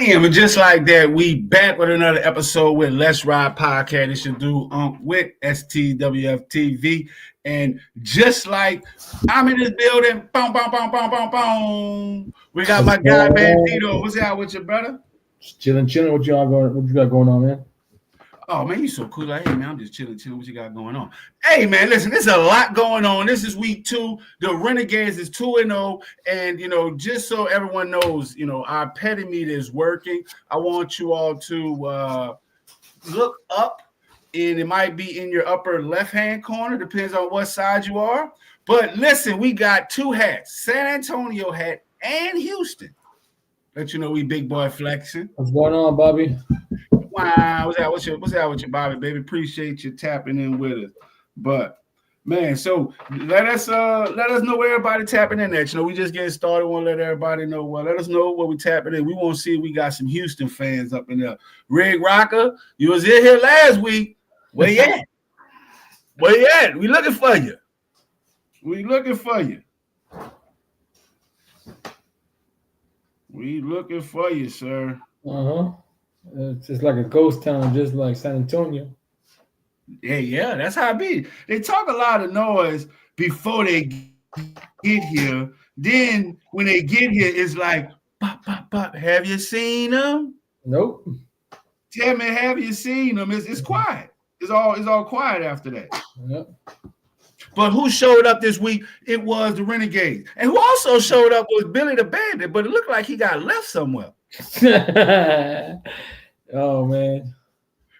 And just like that, we back with another episode with Let's Ride Podcast. It's your dude with STWF and just like I'm in this building, boom, boom, boom, boom, boom, boom. We got my guy Bandito. What's out with you, brother? Chilling. What you got going on, man? Oh, man, you so cool. Like, hey, man, I'm just chilling. What you got going on? Hey, man, listen, there's a lot going on. This is week 2. The Renegades is 2-0. And, just so everyone knows, our petty meter is working. I want you all to look up, and it might be in your upper left-hand corner. Depends on what side you are. But listen, we got 2 hats, San Antonio hat and Houston. Let you know we big boy flexing. What's going on, Bobby? Wow, what's that with you, Bobby, baby? Appreciate you tapping in with us. But man, so let us know where everybody tapping in at. We just getting started. Want to let everybody know. Well, let us know where we tapping in. We want to see if we got some Houston fans up in there. Rig Rocker, you was in here last week. Where you at? Where you at? We looking for you. We looking for you, sir. It's just like a ghost town, just like San Antonio. Yeah, that's how it be. They talk a lot of noise before they get here. Then when they get here, it's like, pop, pop, pop. Have you seen them? Nope. Tell me, have you seen them? It's quiet. It's all quiet after that. Yep. But who showed up this week? It was the Renegades. And who also showed up was Billy the Bandit, but it looked like he got left somewhere. Oh, man.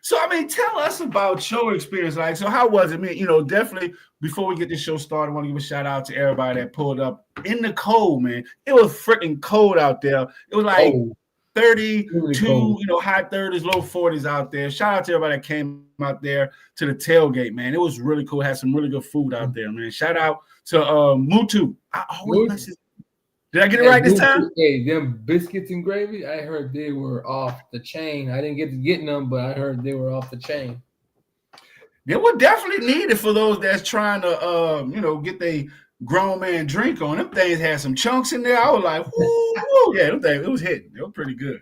So, tell us about your experience. Like, so how was it? Definitely before we get this show started, I want to give a shout out to everybody that pulled up in the cold, man. It was freaking cold out there. It was like 32, really high 30s, low 40s out there. Shout out to everybody that came out there to the tailgate, man. It was really cool. Had some really good food out there, man. Shout out to Mutu. Did I get it right this time? Hey, them biscuits and gravy, I heard they were off the chain. I didn't get to getting them, but I heard they were off the chain. They were definitely needed for those that's trying to, get their grown man drink on. Them things had some chunks in there. I was like, whoo, yeah, them things, it was hitting. They were pretty good.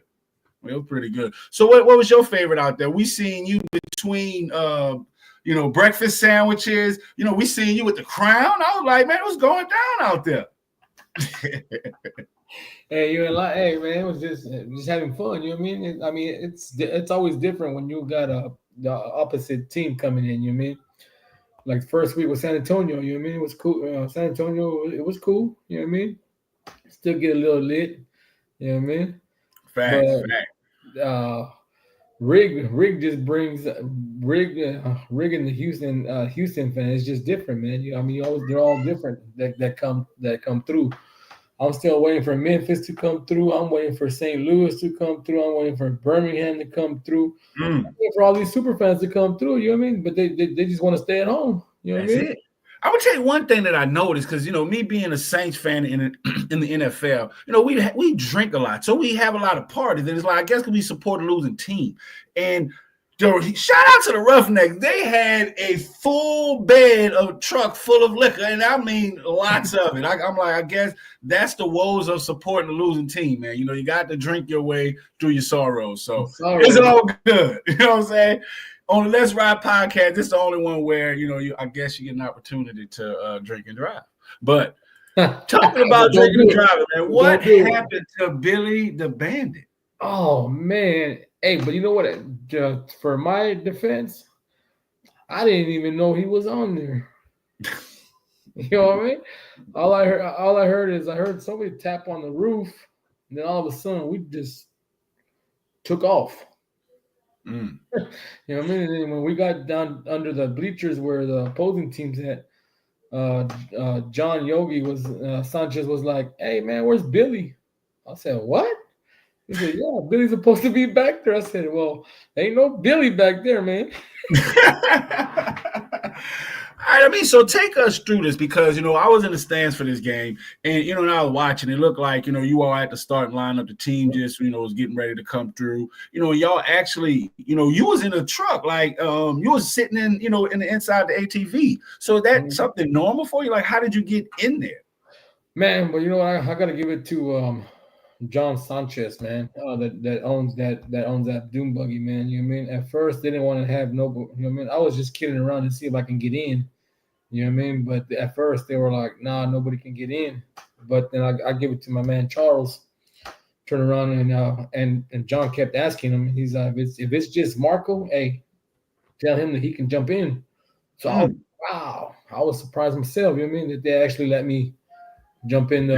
So what was your favorite out there? We seen you between, breakfast sandwiches. We seen you with the crown. I was like, man, it was going down out there. Hey, you ain't like, hey man, it was just having fun. You know what I mean? It's always different when you got the opposite team coming in. You know what I mean? Like the first week with San Antonio. You know what I mean? It was cool. San Antonio, it was cool. You know what I mean? Still get a little lit. You know what I mean? Fact. Rig just brings Rig and the Houston fans. It's just different, man. They're all different that come through. I'm still waiting for Memphis to come through. I'm waiting for St. Louis to come through. I'm waiting for Birmingham to come through. I'm waiting for all these super fans to come through. You know what I mean? But they just want to stay at home. You know what I mean? I'm gonna tell you one thing that I noticed, because me being a Saints fan in the NFL, we drink a lot, so we have a lot of parties, and it's like, I guess we support a losing team. And shout out to the Roughnecks. They had a full bed of truck full of liquor, and I mean lots of it. I'm like, I guess that's the woes of supporting a losing team, man. You got to drink your way through your sorrows. So it's all good. You know what I'm saying? On the Let's Ride podcast, this is the only one where, I guess you get an opportunity to drink and drive. But talking about drinking and driving, man, what happened to Billy the Bandit? Oh, man. Hey, but you know what? For my defense, I didn't even know he was on there. You know what I mean? All I heard is I heard somebody tap on the roof, and then all of a sudden we just took off. You know what I mean? And then when we got down under the bleachers where the opposing teams at, John Yogi was Sanchez was like, "Hey man, where's Billy?" I said, "What?" He said, "Yeah, Billy's supposed to be back there." I said, "Well, ain't no Billy back there, man." I mean, so take us through this because, I was in the stands for this game and, and I was watching. It looked like, you all at the starting lineup. The team just, was getting ready to come through. Y'all actually, you was in a truck, like you was sitting in, in the inside the ATV. So is that something normal for you? Like, how did you get in there? Man, but I got to give it to John Sanchez, man, that owns that Doom buggy, man. You know what I mean? At first, they didn't want to have no, you know what I mean? I was just kidding around to see if I can get in. You know what I mean? But at first they were like, nah, nobody can get in. But then I give it to my man Charles. Turn around and John kept asking him. He's like, if it's just Marco, hey, tell him that he can jump in. So I was surprised myself. You know what I mean? That they actually let me jump in the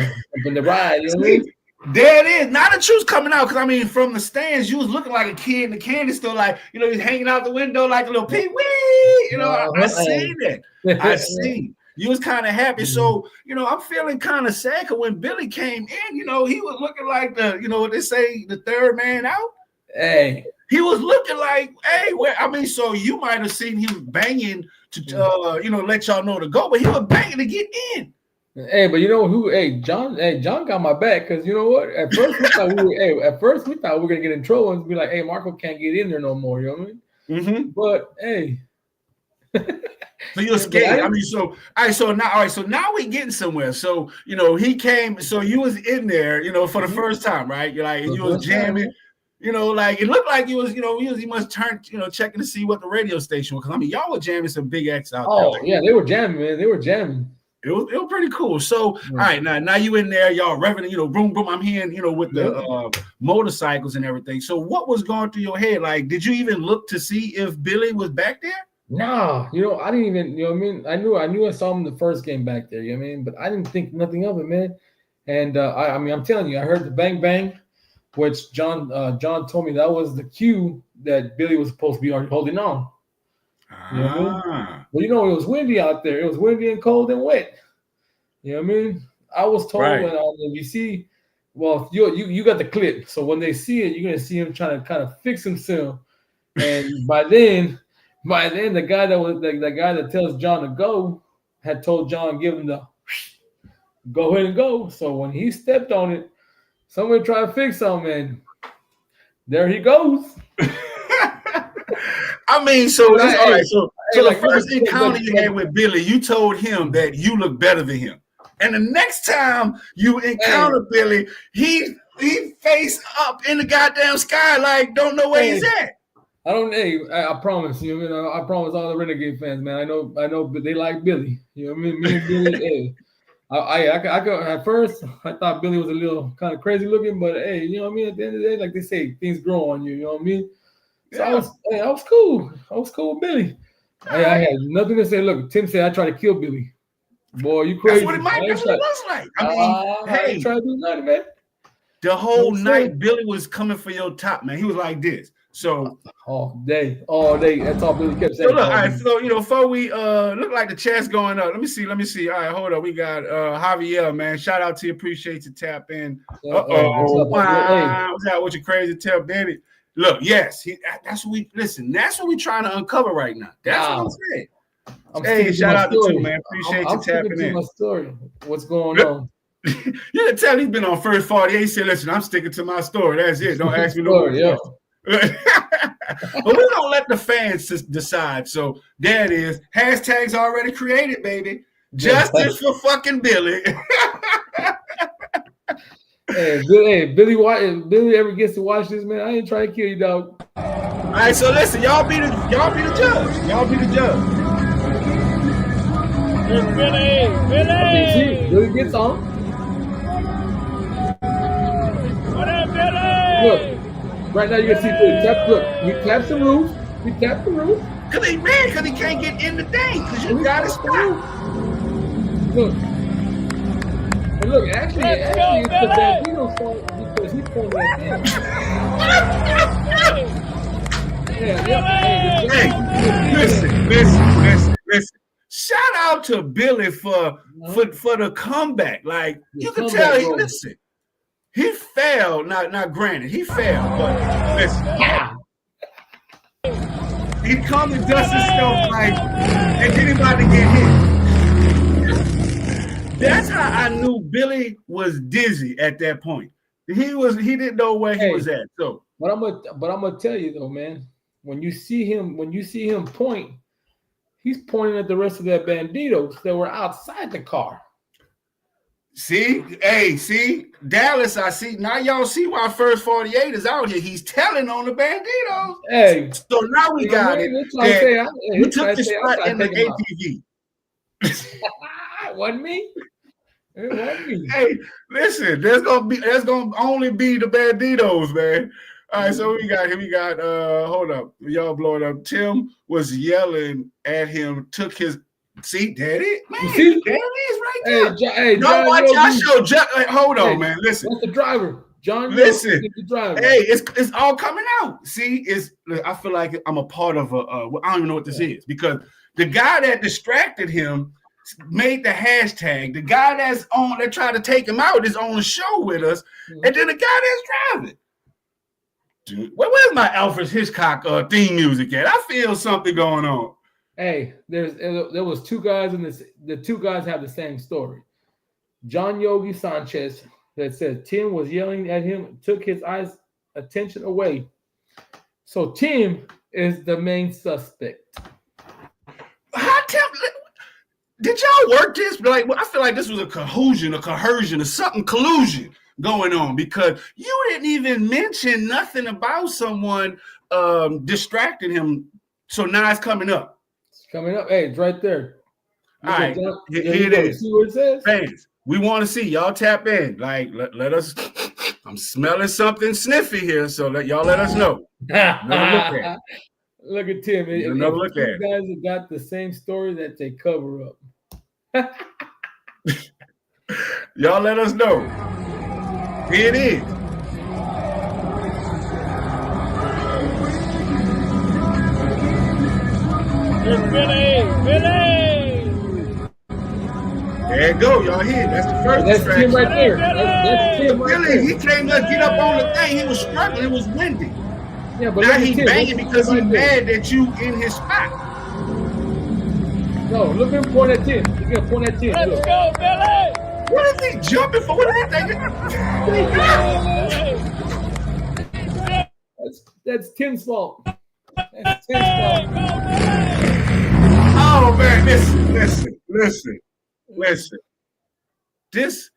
ride. You know what I mean? There it is. Now that you was coming out, because I mean, from the stands, you was looking like a kid, and the candy still like, he's hanging out the window like a little pee wee. I seen it. I see. You was kind of happy. So, I'm feeling kind of sad because when Billy came in, he was looking like the, what they say, the third man out. Hey. He was looking like, hey, so you might have seen him banging to, let y'all know to go, but he was banging to get in. Hey, but you know who? Hey, John got my back because you know what? At first we thought we were gonna get in trouble and be like, "Hey, Marco can't get in there no more." You know what I mean? Mm-hmm. But hey, so you're scared. So now we getting somewhere. So he came. So you was in there, for the first time, right? You're like, you was jamming. Like it looked like you was, you must turn, checking to see what the radio station was. Because y'all were jamming some big acts out there. Oh yeah, they were jamming, man. They were jamming. It was pretty cool. So, all right, now you in there, y'all revving, boom, boom. I'm hearing, with the motorcycles and everything. So, what was going through your head? Like, did you even look to see if Billy was back there? Nah, I didn't even, you know what I mean? I knew I saw him the first game back there, you know what I mean? But I didn't think nothing of it, man. And I'm telling you, I heard the bang bang, which John told me that was the cue that Billy was supposed to be holding on. You know what I mean? Well, it was windy out there. It was windy and cold and wet. You know what I mean? I was told when you see, well, you got the clip. So when they see it, you're gonna see him trying to kind of fix himself. And by then, the guy that tells John to go had told John, give him the go ahead and go. So when he stepped on it, someone tried to fix something, and there he goes. All right. So the first encounter you had with Billy, you told him that you look better than him, and the next time you encounter Billy, he face up in the goddamn sky, like don't know where he's at. I promise you. I promise all the Renegade fans, man. I know, but they like Billy. You know what I mean? Me and Billy. I go at first. I thought Billy was a little kind of crazy looking, but hey, you know what I mean. At the end of the day, like they say, things grow on you. You know what I mean? So I was cool. I was cool with Billy. Hey, I had nothing to say. Look, Tim said I tried to kill Billy. Boy, you crazy. That's what it looks like. I ain't trying to do nothing, man. The whole night, Billy was coming for your top, man. He was like this. So all day. That's all Billy kept saying. So look, all right. So before we look like the chat's going up. Let me see. All right, hold up. We got Javier, man. Shout out to you. Appreciate you tap in. Wow. What's that with your crazy tell, baby? Look, yes, that's what we trying to uncover right now. That's what I'm saying. Hey, shout out to you, man. Appreciate you tapping in. My story. What's going on? You can tell he's been on First 48. He said, listen, I'm sticking to my story. That's it. Don't ask me no more. Yeah. But we don't let the fans decide. So there it is. Hashtags already created, baby. Justice for fucking Billy. Hey, Billy, if Billy ever gets to watch this, man, I ain't trying to kill you, dog. All right, so listen, y'all be the judge. Y'all be the judge. Billy gets on. What up, Billy? Look, right now you can see Billy. He taps the roof. Cause he mad because he can't get in the thing because you got to stop. Look. And look, actually, it's the Bambino's fault because he pointed at him. Hey, listen. shout out to Billy for the comeback. Like you can tell, listen, he failed. Not granted, he failed, but listen. He'd come and dust himself like, and then he about to get hit. That's how I knew Billy was dizzy at that point. He didn't know where he was at. So, but I'm gonna tell you though, man. When you see him point, he's pointing at the rest of their banditos that were outside the car. See, Dallas, I see. Now y'all see why First 48 is out here. He's telling on the banditos. Hey. So now we got it. We took the spot in the ATV. It wasn't me. It wasn't me. Hey, listen, there's gonna only be the banditos, man. All right, so we got hold up. Y'all blow it up. Tim was yelling at him, took his see, daddy, man, there it is right there. Hey, no, watch I show. Hold on, man. Listen, that's the driver, John. Listen, the driver. Hey, it's all coming out. See, I feel like I'm a part of I don't even know what this is because the guy that distracted him made the hashtag. The guy that tried to take him out is on the show with us, and then the guy that's driving. Dude, where's my Alfred Hitchcock theme music at? I feel something going on. Hey, there was two guys in this. The two guys have the same story. John Yogi Sanchez that said Tim was yelling at him, took his attention away. So Tim is the main suspect. Did y'all work this? Like, I feel like this was a coercion, or something collusion going on because you didn't even mention nothing about someone distracting him. So now it's coming up. Coming up. Hey, it's right there. All right. Here it is. See what it says? Fans, we want to see. Y'all tap in. Like, let us. I'm smelling something sniffy here, so let us know. Look at Tim. Another look at it. Guys have got the same story that they cover up. Y'all let us know. Here it is. Billy! There you go, y'all hear? That's the first. That's Tim right there. That's Tim right there. He came to get up on the thing. He was struggling. It was windy. Yeah, but now he's banging because he's mad that you in his spot. No, look at him point at Tim. He's gonna point at Tim. Let's go, Billy! What is he jumping for? What is he thinking? That's Tim's fault. That's Tim's fault. Oh man, listen. This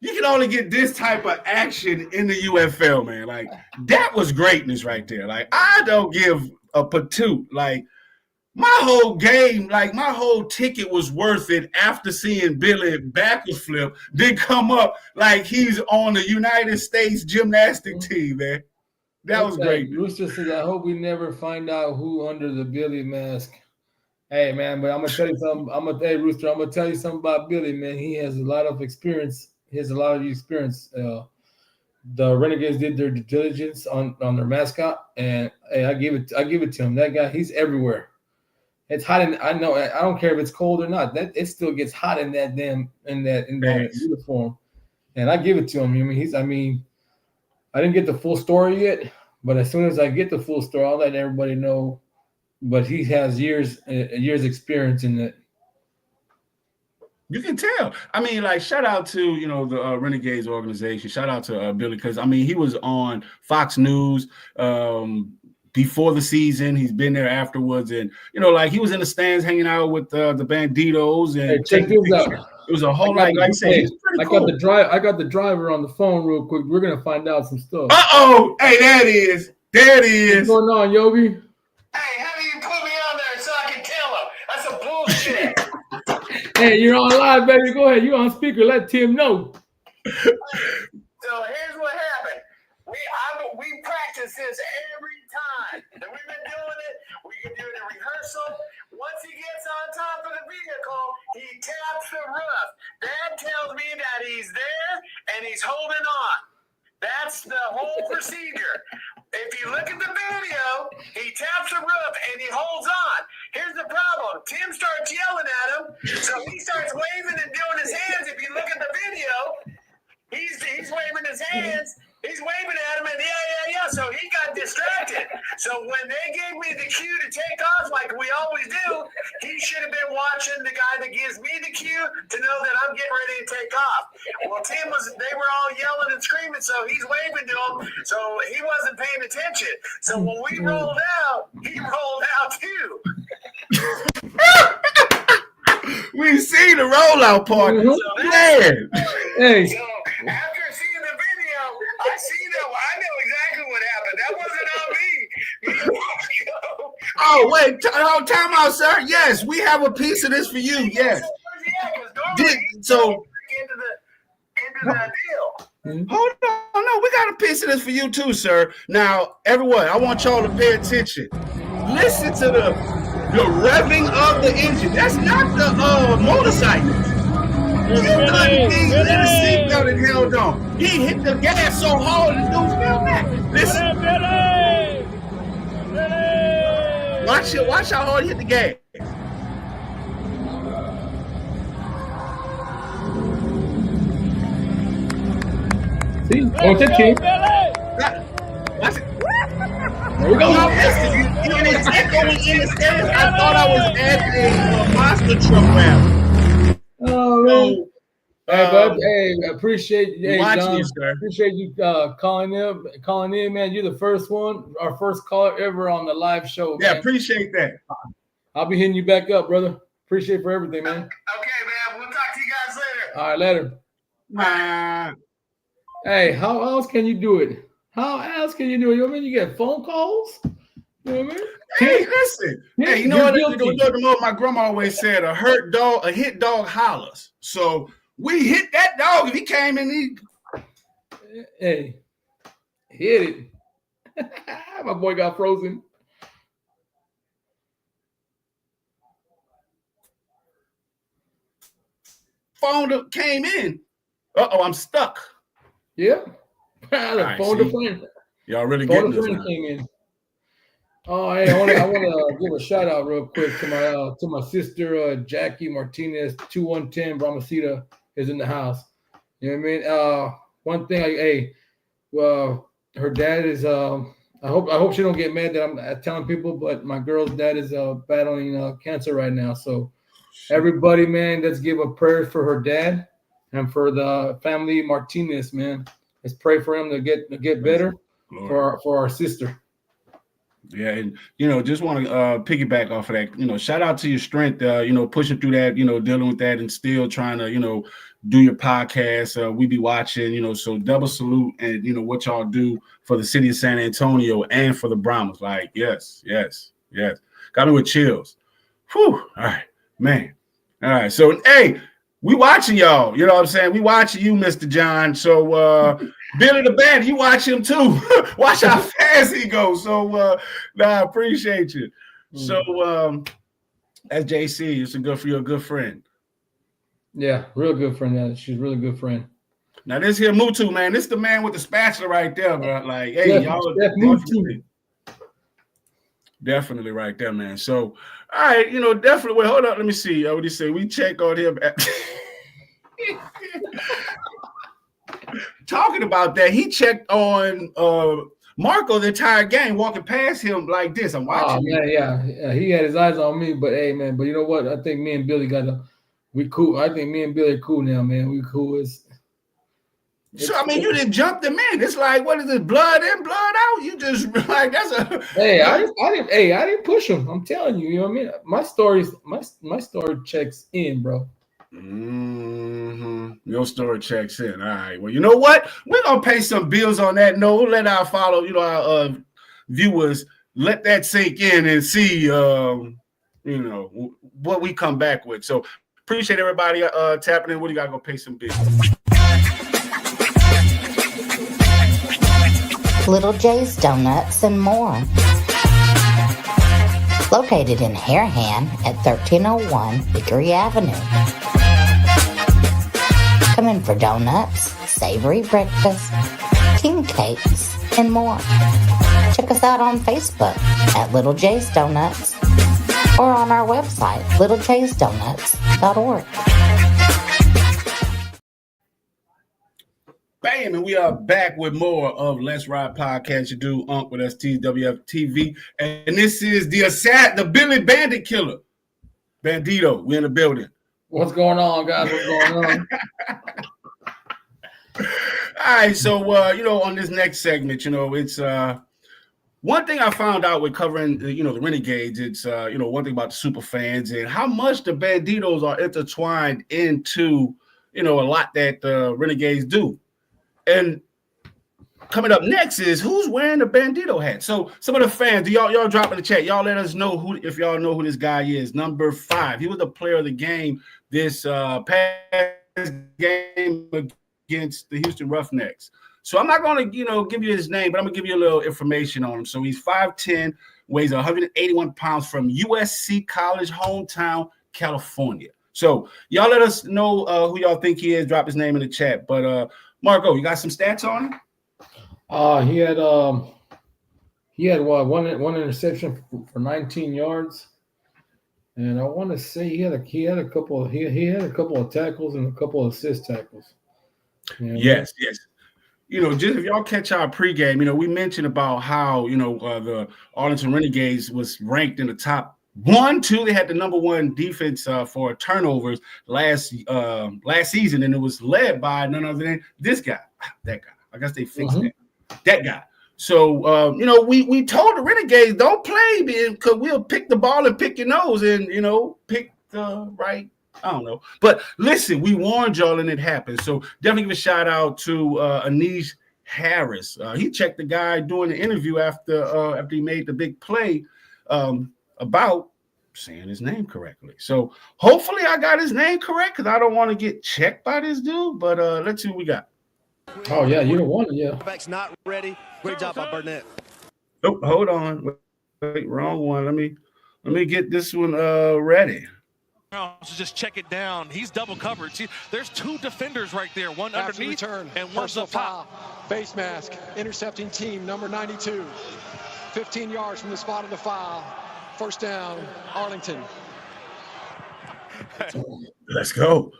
you can only get this type of action in the UFL, man. Like that was greatness right there. Like I don't give a patoot. Like my whole game, like my whole ticket was worth it after seeing Billy backwards flip, then come up like he's on the United States gymnastic team, man. That was great. Rooster says, I hope we never find out who under the Billy mask. Hey, man, but I'm going to tell you something. Hey, Rooster, I'm going to tell you something about Billy, man. He has a lot of experience. The Renegades did their due diligence on their mascot, and hey, I give it to him. That guy, he's everywhere. It's hot I know. I don't care if it's cold or not. It still gets hot in that uniform, and I give it to him. I mean, I didn't get the full story yet, but as soon as I get the full story, I'll let everybody know. But he has years experience in that. You can tell. I mean, like, shout out to, the Renegades organization. Shout out to Billy because, I mean, he was on Fox News before the season. He's been there afterwards. And, like, he was in the stands hanging out with the Banditos. And hey, check this out. It was a whole lot. Like I said, it's pretty cool. I got the driver on the phone real quick. We're going to find out some stuff. Uh-oh. Hey, there it is. What's going on, Yogi? Hey, how do you put me on there so I can tell him? That's some bullshit. Hey, you're on live, baby. Go ahead. You're on speaker. Let Tim know. So here's what happened. We practice this every time. And we've been doing it. We can do it in rehearsal. Once he gets on top of the vehicle, he taps the roof. That tells me that he's there and he's holding on. That's the whole procedure. If you look at the video, he taps the roof and he holds on. Here's the problem. Tim starts yelling at him. So he starts waving and doing his hands. If you look at the video, he's waving his hands. He's waving at him, and yeah. So he got distracted. So when they gave me the cue to take off, like we always do, he should have been watching the guy that gives me the cue to know that I'm getting ready to take off. Well, they were all yelling and screaming, so he's waving to him. So he wasn't paying attention. So when we rolled out, he rolled out too. We see the rollout part. Mm-hmm. So, man. Hey. So after seeing the video, I know exactly what happened. That wasn't on me. Oh, wait. Time out, sir. Yes, we have a piece of this for you. Yes. So into the deal. hold on. No, we got a piece of this for you too, sir. Now, everyone, I want y'all to pay attention. Listen to the revving of the engine. That's not the motorcycle. He's in the seatbelt and held on. He hit the gas so hard the dude fell back. Listen. Watch how hard he hit the gas. See, on the team. Watch it. There we go. I thought I was at a monster truck rally. Oh man. Hey, bud. Hey, appreciate you. Hey, watching John, you, sir. Appreciate you calling in, man. You're the first one, our first caller ever on the live show. Yeah, man. appreciate that. I'll be hitting you back up, brother. Appreciate for everything, man. Okay, man. We'll talk to you guys later. All right, later. Hey, how else can you do it? How else can you do it? You know what I mean? You get phone calls. You know what I mean? Hey, listen. Hey, you know what? My grandma always said, a hit dog hollers. So we hit that dog. If he came in, Hey, hit it. My boy got frozen. phone came in. I'm stuck. Yeah. Right, phone to friend. Y'all really Phone getting to this friend now. came in. Oh, hey, I want to give a shout out real quick to my sister Jackie Martinez, 2110 Brahmasita is in the house. You know what I mean? One thing, her dad is. I hope she don't get mad that I'm telling people, but my girl's dad is battling cancer right now. So everybody, man, let's give a prayer for her dad and for the family Martinez, man. Let's pray for him to get better for our sister. Yeah, and just want to piggyback off of that. Shout out to your strength. Pushing through that. Dealing with that and still trying to do your podcast. We be watching. So double salute and what y'all do for the city of San Antonio and for the Brahmas. Like yes. Got me with chills. Whew. All right, man. All right. So hey, we watching y'all. You know what I'm saying? We watching you, Mr. John. So Billy the Bandit, you watch him too. Watch how fast he goes. So I appreciate you. So that's JC. It's a good friend. Yeah, real good friend. Yeah, she's a really good friend. Now this here Mutu, man. This the man with the spatula right there, bro. Like, hey, y'all definitely right there, man. So all right, definitely. Wait, hold up. Let me see. What do you say? We check on him. Talking about that, he checked on Marco the entire game, walking past him like this. I'm watching. Oh, man, yeah. He had his eyes on me, but hey, man. But you know what? I think me and Billy we cool. I think me and Billy are cool now, man. We cool. So I mean, you didn't jump the man. It's like, what is this? Blood in, blood out. You just like that's a. Hey, I didn't push him. I'm telling you. You know what I mean? My story checks in, bro. Mm-hmm. Your story checks in. All right. Well, you know what? We're gonna pay some bills on that note. Let our our viewers let that sink in and see what we come back with. So appreciate everybody tapping in. What do you gotta go pay some bills? Little J's Donuts and more. Located in Harahan at 1301 Hickory Avenue. Come in for donuts, savory breakfast, king cakes, and more. Check us out on Facebook at Little J's Donuts or on our website, littlechasedonuts.org. Bam, and we are back with more of Let's Ride Podcast. You do Unc with STWF TV, and this is the Billy Bandit killer, Bandito. We in the building. What's going on, guys? What's going on? All right, so on this next segment, it's one thing I found out with covering the Renegades. It's one thing about the super fans and how much the Banditos are intertwined into a lot that the Renegades do. And coming up next is who's wearing the Bandito hat. So some of the fans, do y'all drop in the chat. Y'all let us know if y'all know who this guy is. Number 5. He was the player of the game this past game against the Houston Roughnecks. So I'm not going to give you his name, but I'm going to give you a little information on him. So he's 5'10", weighs 181 pounds, from USC College, hometown, California. So y'all let us know who y'all think he is. Drop his name in the chat. But Marco, you got some stats on him? He had one interception for 19 yards, and I want to say he had a couple of tackles and a couple of assist tackles. Yes. Just if y'all catch our pregame, we mentioned about how the Arlington Renegades was ranked in the top 1, 2. They had the number 1 defense for turnovers last season, and it was led by none other than that guy. I guess they fixed that guy. So we told the Renegades, don't play, man, because we'll pick the ball and pick your nose and pick the right. I don't know, but listen, we warned y'all and it happened. So definitely give a shout out to Anish Harris. He checked the guy doing the interview after he made the big play. About saying his name correctly. So hopefully I got his name correct because I don't want to get checked by this dude. But let's see what we got. Oh yeah, you don't want it, yeah. Back's not ready. Great job by Burnett. Oh, hold on. Wait, wrong one. Let me get this one ready. So just check it down. He's double covered. See, there's 2 defenders right there. One underneath return, and one's up top. Face mask, intercepting team number 92. 15 yards from the spot of the foul. First down, Arlington. Let's go.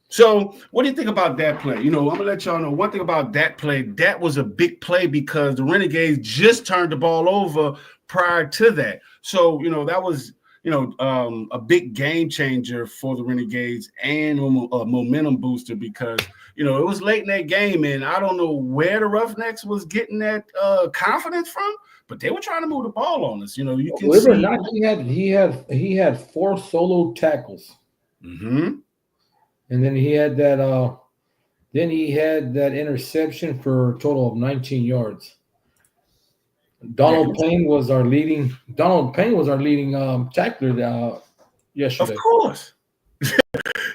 So what do you think about that play? I'm going to let y'all know one thing about that play. That was a big play because the Renegades just turned the ball over prior to that. So, that was, a big game changer for the Renegades and a momentum booster because, it was late in that game. And I don't know where the Roughnecks was getting that confidence from, but they were trying to move the ball on us. You can believe see. it or not, he had 4 solo tackles. Mm-hmm. And then he had that interception for a total of 19 yards. Donald Payne was our leading tackler yesterday. Of course.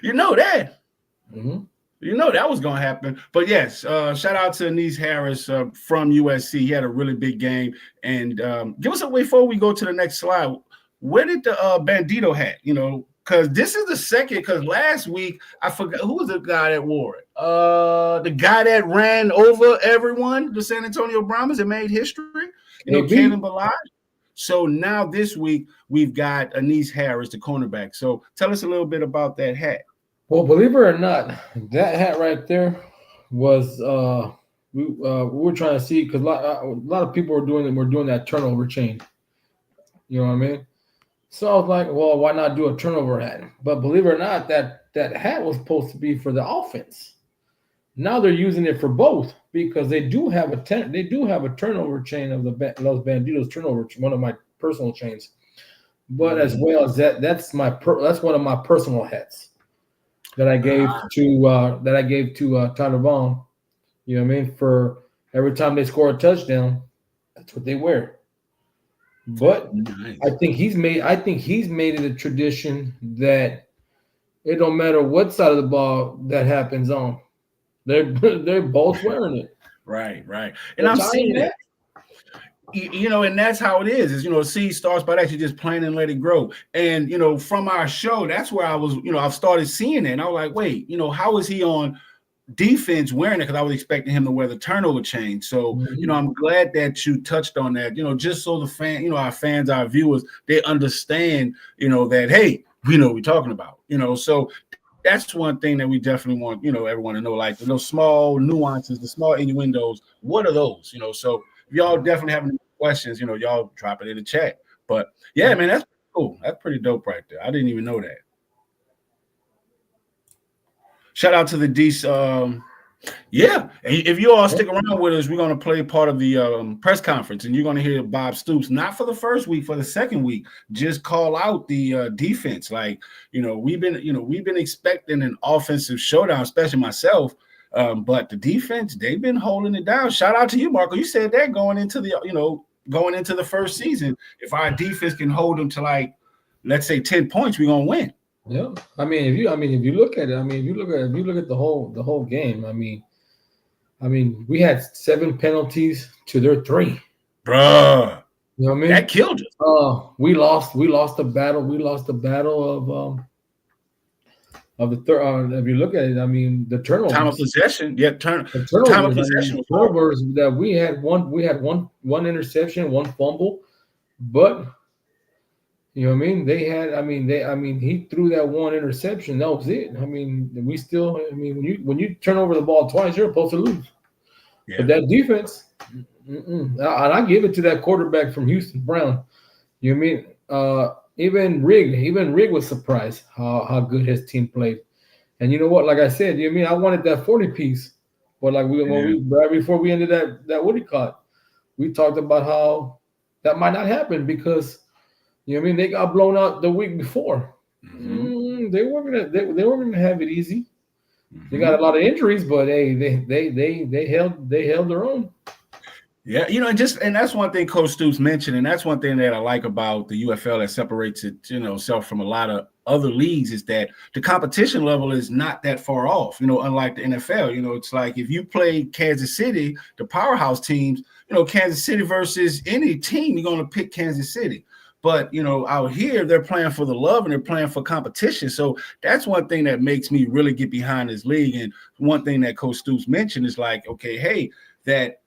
You know that. Mm-hmm. That was going to happen. But yes, shout out to Anish Harris from USC. He had a really big game. And give us a way before we go to the next slide. Where did the Bandito hat, because this is the second, because last week, I forgot, who was the guy that wore it? The guy that ran over everyone, the San Antonio Brahmas, and made history, Kalen Balaj. So now this week, we've got Anish Harris, the cornerback. So tell us a little bit about that hat. Well, believe it or not, that hat right there was we were trying to see because a lot of people were doing that turnover chain. You know what I mean? So I was like, well, why not do a turnover hat? But believe it or not, that hat was supposed to be for the offense. Now they're using it for both because they do have a turnover chain of those Banditos turnover, one of my personal chains. But as well as that's one of my personal hats that I gave to Tyler Vaughn. You know what I mean? For every time they score a touchdown, that's what they wear. But nice. I think he's made it a tradition that it don't matter what side of the ball that happens on. They're both wearing it. Right. And I'm seeing that. And that's how it is. Seed starts by actually just plant and let it grow. And, from our show, that's where I was, I've started seeing it. And I was like, wait, how is he on defense wearing it because I was expecting him to wear the turnover chain. So, I'm glad that you touched on that, just so the fan, our fans, our viewers, they understand, that, hey, we know what we're talking about, so that's one thing that we definitely want, everyone to know, like those small nuances, the small innuendos. What are those? So if y'all definitely have any questions, y'all drop it in the chat. But yeah, man, that's cool. That's pretty dope right there. I didn't even know that. Shout out to the D. Yeah, if you all stick around with us, we're going to play part of the press conference, and you're going to hear Bob Stoops, not for the first week, for the second week, just call out the defense. Like, we've been expecting an offensive showdown, especially myself. But the defense, they've been holding it down. Shout out to you, Marco. You said that going into the first season, if our defense can hold them to, like, let's say 10 points, we're going to win. Yeah, if you look at it, if you look at the whole game, we had 7 penalties to their 3. Bruh. You know what I mean? That killed us. We lost the battle. We lost the battle of the third. If you look at it, the turnovers. Time of possession. Yeah, time of possession. Turnovers that we had one interception, 1 fumble, but you know what I mean? They had, he threw that 1 interception. That was it. We still, when you turn over the ball twice, you're supposed to lose. Yeah. But that defense, and I give it to that quarterback from Houston, Brown. You know what I mean? Even Rig was surprised how good his team played. And you know what? Like I said, you know what I mean? I wanted that 40 piece, but like right before we ended that what do you call it? We talked about how that might not happen because. You know what I mean? They got blown out the week before. They weren't gonna have it easy. They got a lot of injuries, but hey, they held their own. Yeah, and that's one thing Coach Stoops mentioned, and that's one thing that I like about the UFL that separates it, itself from a lot of other leagues is that the competition level is not that far off. Unlike the NFL, it's like if you play Kansas City, the powerhouse teams, Kansas City versus any team, you're gonna pick Kansas City. But, out here, they're playing for the love and they're playing for competition. So that's one thing that makes me really get behind this league. And one thing that Coach Stoops mentioned is like, okay, hey, that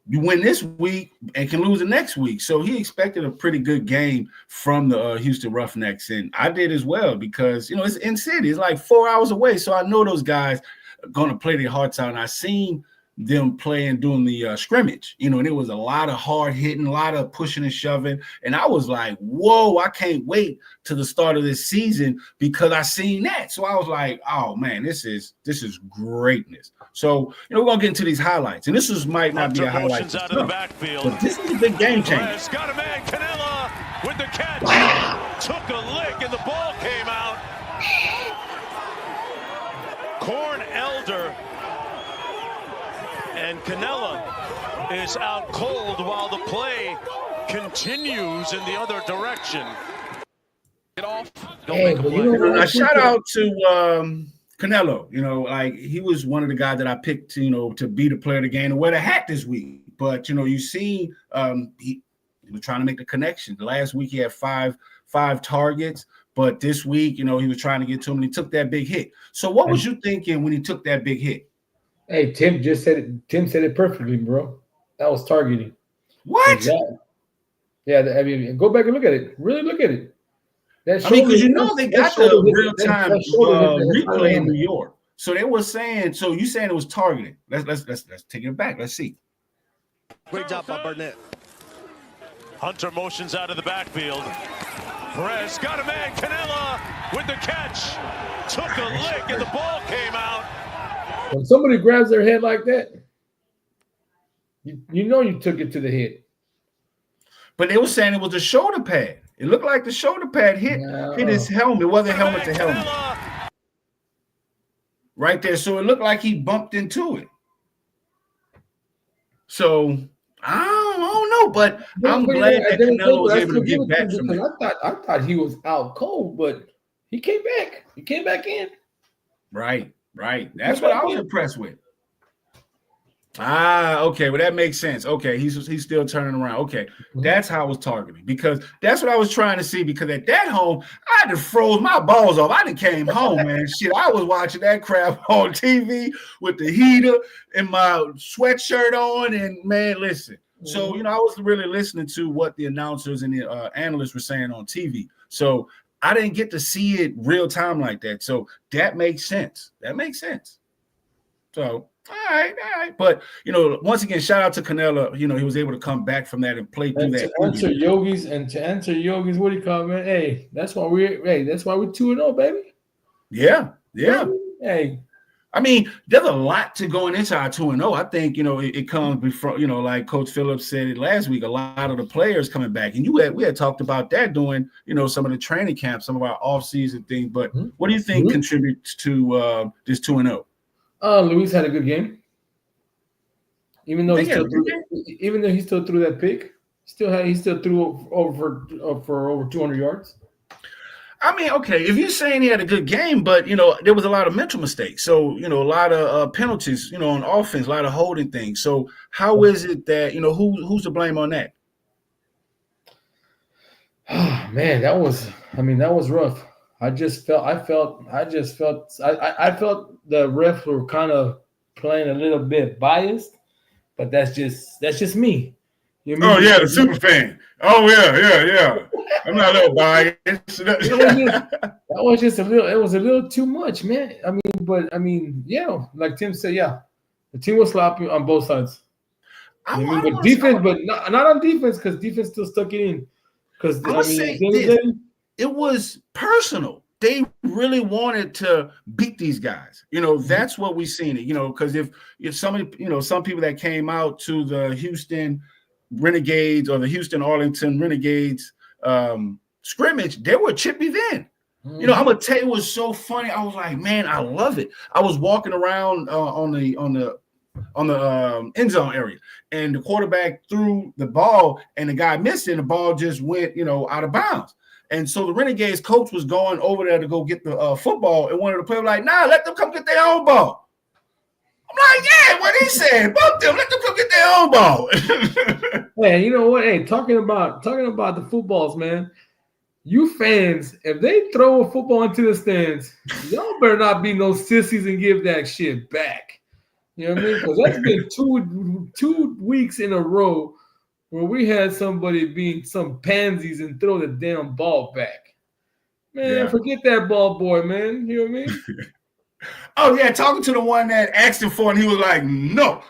you win this week and can lose the next week. So he expected a pretty good game from the Houston Roughnecks. And I did as well because, it's in city. It's like 4 hours away. So I know those guys are going to play their hearts out. And I seen them playing doing the scrimmage, and it was a lot of hard hitting, a lot of pushing and shoving. And I was like, whoa, I can't wait to the start of this season because I seen that. So I was like, oh man, this is greatness. So, we're going to get into these highlights. And this might not be a highlight, out of the backfield. But this is a big game changer. Got a man, Canella with the catch. Took a lick and the ball came out. Corn Elder and Canella is out cold while the play continues in the other direction. Get off. Don't make a play. Shout out to Canelo. Like he was one of the guys that I picked, to be the player of the game and wear the hat this week. But you see, he was trying to make the connection. Last week he had five targets, but this week, he was trying to get to him and he took that big hit. So what was you thinking when he took that big hit? Hey, Tim just said it. Tim said it perfectly, bro. That was targeting. What? Exactly. Yeah, go back and look at it. Really look at it. Because they got the real-time replay in New York. So they were saying. So you saying it was targeting? Let's take it back. Let's see. Great job by Burnett. Hunter motions out of the backfield. Perez got a man. Canella with the catch. Took a lick and the ball came out. When somebody grabs their head like that, you took it to the head. But they were saying it was a shoulder pad. It looked like the shoulder pad hit his helmet. It wasn't helmet to helmet. Right there. So it looked like he bumped into it. So I don't know, but I'm glad that Canelo was able to get back from it. I thought he was out cold, but he came back. He came back in. Right. That's what I was impressed with. Okay. Well, that makes sense. Okay, he's still turning around. Okay, that's how I was targeting, because that's what I was trying to see. Because at that home, I had to froze my balls off. I done came home, man. Shit, I was watching that crap on TV with the heater and my sweatshirt on, and man, listen. So I was really listening to what the announcers and the analysts were saying on TV. So I didn't get to see it real time like that. So that makes sense. So. All right. But, once again, shout out to Canelo. He was able to come back from that and play through that. To answer Yogi's, what do you call it, man? Hey, that's why we're 2-0, baby. Yeah. Hey. I mean, there's a lot to going into our 2-0. I think, it comes before, like Coach Phillips said it last week, a lot of the players coming back. And we had talked about that during, some of the training camps, some of our off-season things. But what do you think contributes to this 2-0? Luis had a good game. Even though he still threw that pick, he still threw over 200 yards. I mean, okay, if you're saying he had a good game, but there was a lot of mental mistakes. So a lot of penalties, on offense, a lot of holding things. So how is it that who's to blame on that? Oh, man, that was rough. I felt the refs were kind of playing a little bit biased, but that's just me. The super fan. Oh yeah. I'm not a little biased. That was just a little. It was a little too much, man. Like Tim said, the team was sloppy on both sides. But defense, but not on defense, because defense still stuck it in. Because it was personal. They really wanted to beat these guys. That's what we've seen it. Because if some people that came out to the Houston Renegades or the Houston Arlington Renegades scrimmage, they were chippy then. I'm gonna tell you, it was so funny. I was like, man, I love it. I was walking around on the end zone area, and the quarterback threw the ball, and the guy missed it, and the ball just went out of bounds. And so the Renegades coach was going over there to go get the football, and one of the players was like, nah, let them come get their own ball. I'm like, yeah, what he said, fuck them, let them come get their own ball. Man, you know what? Hey, talking about the footballs, man. You fans, if they throw a football into the stands, y'all better not be no sissies and give that shit back. You know what I mean? Because that's been two weeks in a row where we had somebody being some pansies and throw the damn ball back. Man, forget that ball boy, man. You know what I mean? Oh, yeah, talking to the one that asked him for it, and he was like, no.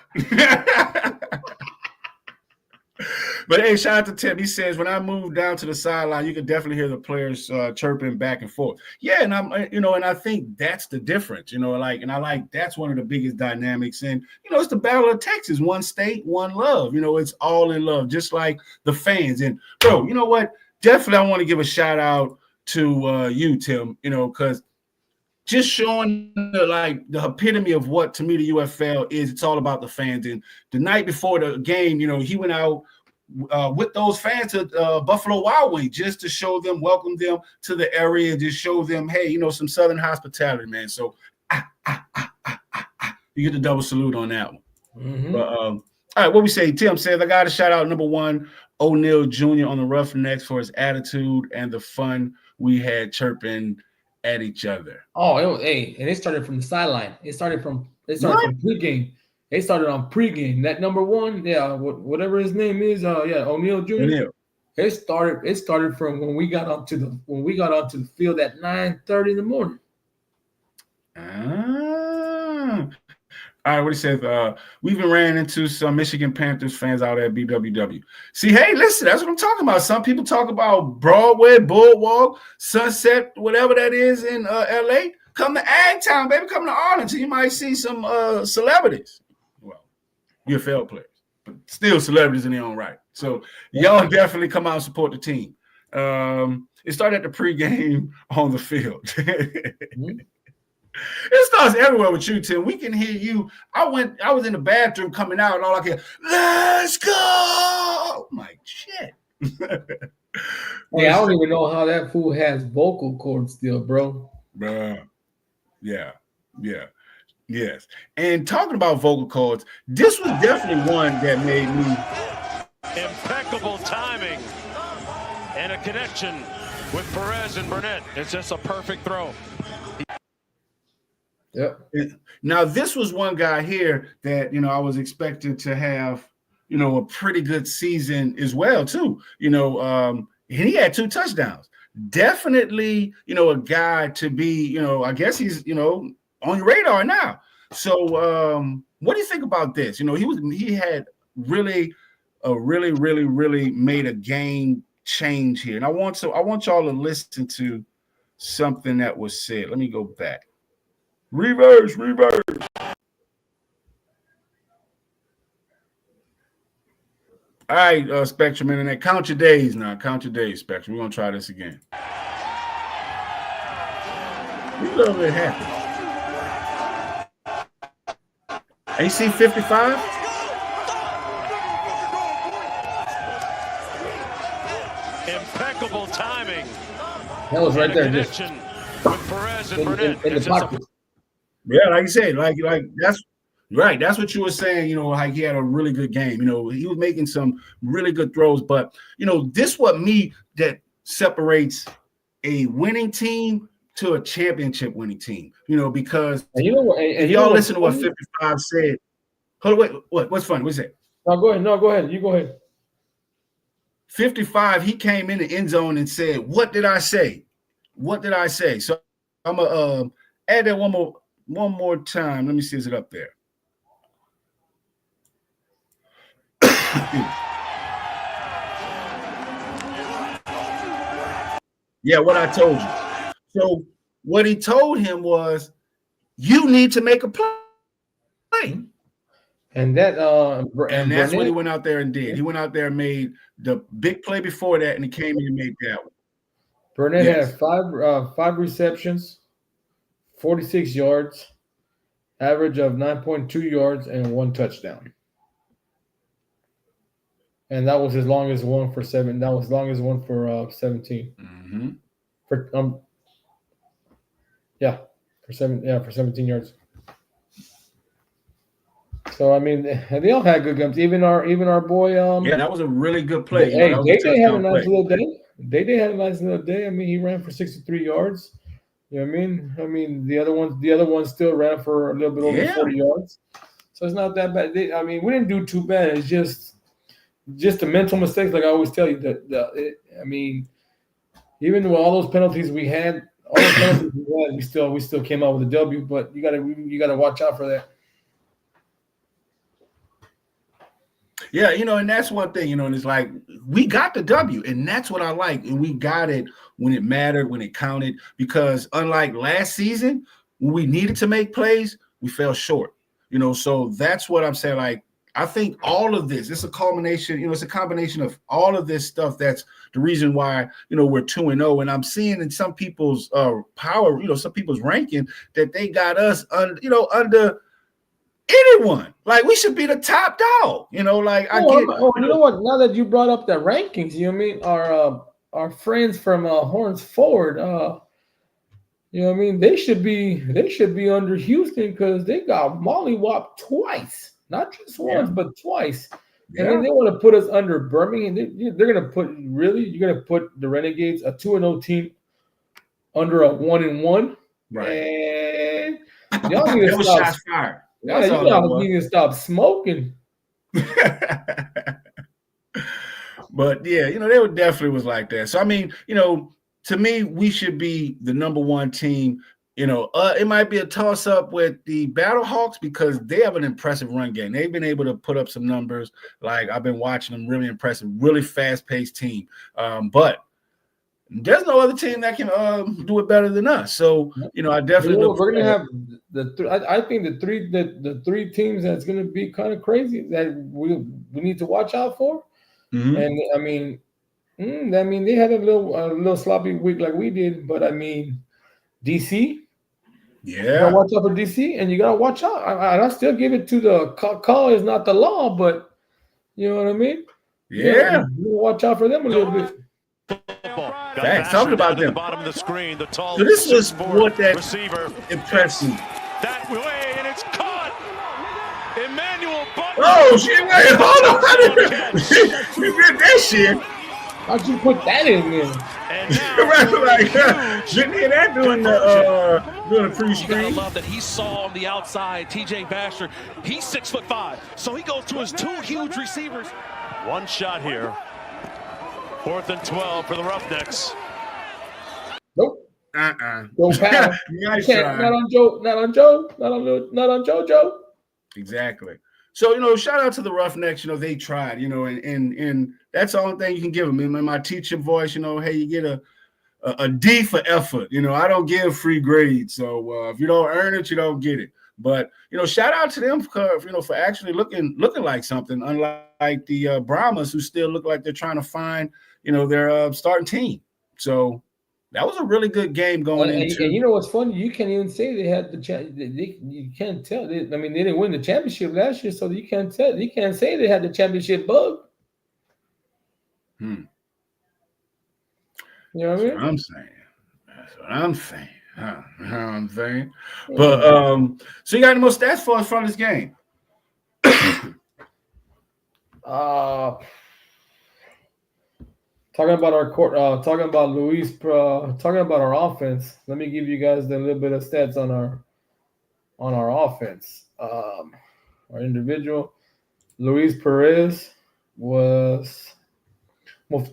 But, hey, shout out to Tim. He says, when I moved down to the sideline, you can definitely hear the players chirping back and forth. Yeah, and and I think that's the difference, and I like that's one of the biggest dynamics. And, it's the Battle of Texas, one state, one love. It's all in love, just like the fans. And, bro, you know what? Definitely I want to give a shout out to you, Tim, because just showing the epitome of what, to me, the UFL is. It's all about the fans. And the night before the game, he went out with those fans to Buffalo Wild Wings just to show them, welcome them to the area, just show them, hey, some Southern hospitality, man. So you get the double salute on that one. But, all right, what we say? Tim says, I got to shout out number 1, O'Neal Jr. on the Roughnecks for his attitude and the fun we had chirping at each other. Oh, and it started from the sideline. It started from pregame. They started on pregame. That number 1, whatever his name is, O'Neal Jr. O'Neal. It started from when we got onto the field at 9:30 in the morning. All right, what he says, we even ran into some Michigan Panthers fans out at BWW. See, hey, listen, that's what I'm talking about. Some people talk about Broadway, Boardwalk, Sunset, whatever that is in LA. Come to Agtown, baby. Come to Arlington. You might see some celebrities. Well, UFL players, but still celebrities in their own right. So y'all definitely come out and support the team. It started at the pregame on the field. It starts everywhere with you, Tim. We can hear you. I was in the bathroom coming out, and all I can, let's go. I'm like, shit. Hey, I don't even know how that fool has vocal cords still, bro. Yeah. Yes. And talking about vocal cords, this was definitely one that made me. Impeccable timing and a connection with Perez and Burnett. It's just a perfect throw. Yep. Now, this was one guy here that, I was expecting to have, a pretty good season as well, too. He had 2 touchdowns. Definitely, a guy to be, I guess he's, on your radar now. So what do you think about this? He had really made a game change here. And I want y'all to listen to something that was said. Let me go back. Reverse. All right, Spectrum Internet. Count your days now. Count your days, Spectrum. We're going to try this again. We love it happen. AC 55? Impeccable timing. That was right there. Just with Perez and Burnett. In the pocket. Yeah, like you said, like that's right. That's what you were saying, like he had a really good game. He was making some really good throws, but this that separates a winning team to a championship winning team, because if y'all listen to what 55 said. Hold on, wait, what's funny? What's that? No, go ahead. You go ahead. 55, he came in the end zone and said, "What did I say? What did I say?" So I'm gonna add that one more time. Let me see, is it up there? Yeah, what I told you. So what he told him was, you need to make a play. And that and that's what he went out there and did. He went out there and made the big play before that, and he came in and made that one. Burnett had 5 receptions, 46 yards, average of 9.2 yards, and 1 touchdown. And that was his longest one for 7. That was the longest one for 17. Mm-hmm. For 17 yards. So I mean, they all had good games. Even our boy. That was a really good play. Hey, Day had a nice little day. Day had a nice little day. I mean, he ran for 63 yards. You know what I mean? I mean, the other ones still ran for a little bit over 40 yards. So it's not that bad. I mean, we didn't do too bad. It's just the mental mistakes, like I always tell you. I mean, even with all those penalties we had, we still came out with a W. But you gotta watch out for that. Yeah, and that's one thing, and it's like we got the W, and that's what I like. And we got it when it mattered, when it counted, because unlike last season, when we needed to make plays, we fell short. So that's what I'm saying. Like, I think all of this, it's a culmination, it's a combination of all of this stuff. That's the reason why, we're 2-0. And I'm seeing in some people's power, some people's ranking that they got us under anyone. Like, we should be the top dog, you know what? Now that you brought up the rankings, you know what I mean? Our friends from Horns Forward, you know what I mean? They should be under Houston because they got mollywopped twice, not just once, but twice. Yeah. And then they want to put us under Birmingham. They're going to put you're going to put the Renegades, a 2-0 team, under a 1-1. Right. And y'all need to stop. Shots fired. Yeah, you guys need to stop smoking. But yeah, they definitely was like that. So I mean, to me, we should be the number one team. It might be a toss up with the Battlehawks because they have an impressive run game. They've been able to put up some numbers. Like, I've been watching them, really impressive, really fast paced team. But there's no other team that can do it better than us. So, I definitely we're gonna have I think the three teams that's gonna be kind of crazy that we need to watch out for. Mm-hmm. And I mean, they had a little sloppy week like we did, but I mean, DC. Yeah, you gotta watch out for DC, and you gotta watch out. I still give it to the call is not the law, but you know what I mean. Yeah, watch out for them a little bit. Thanks. Talking about them. Bottom of the screen, the tall so this was what that receiver impressed me. That way, and it's It's caught. Emmanuel Butler. Oh shit! Wait, hold on. You did that shit. How'd you put that in there? And now Didn't hear that doing the You gotta pre-screen. love that he saw on the outside TJ Baxter. He's 6'5", so he goes to his two huge receivers. one shot here. 4th and 12 for the Roughnecks. Nope. Don't pass. Nice Not try. on Joe. Not on Joe. Not on JoJo. Exactly. So, shout out to the Roughnecks. They tried, and that's the only thing you can give them. In my teacher voice, hey, you get a D for effort. I don't give free grades. So if you don't earn it, you don't get it. But, shout out to them for actually looking like something, unlike the Brahmas, who still look like they're trying to find, their starting team. So that was a really good game going into. And you know what's funny? You can't even say they had the you can't tell. They didn't win the championship last year, so you can't tell. You can't say they had the championship bug. Hmm. You know what I mean? That's what I'm saying. But so you got any more stats for us from this game? Talking about our court, talking about Luis, talking about our offense. Let me give you guys a little bit of stats on our offense. Our individual, Luis Perez was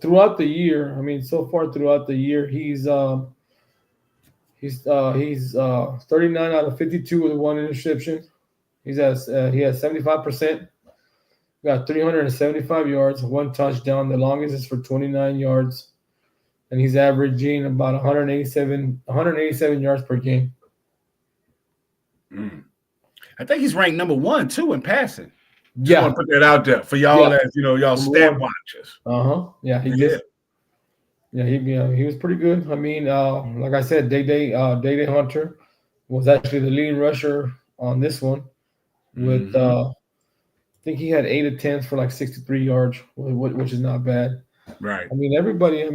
throughout the year. I mean, so far throughout the year, he's 39 out of 52 with one interception. He has 75%. Got 375 yards, one touchdown. The longest is for 29 yards, and he's averaging about 187 yards per game. I think he's ranked number 1 too in passing. Yeah, I want to put that out there for y'all as y'all stat watchers. Yeah, he did. Yeah, he was pretty good. I mean, like I said, Day Hunter was actually the leading rusher on this one with. I think he had 8 attempts for like 63 yards, which is not bad. Right. I mean, everybody. They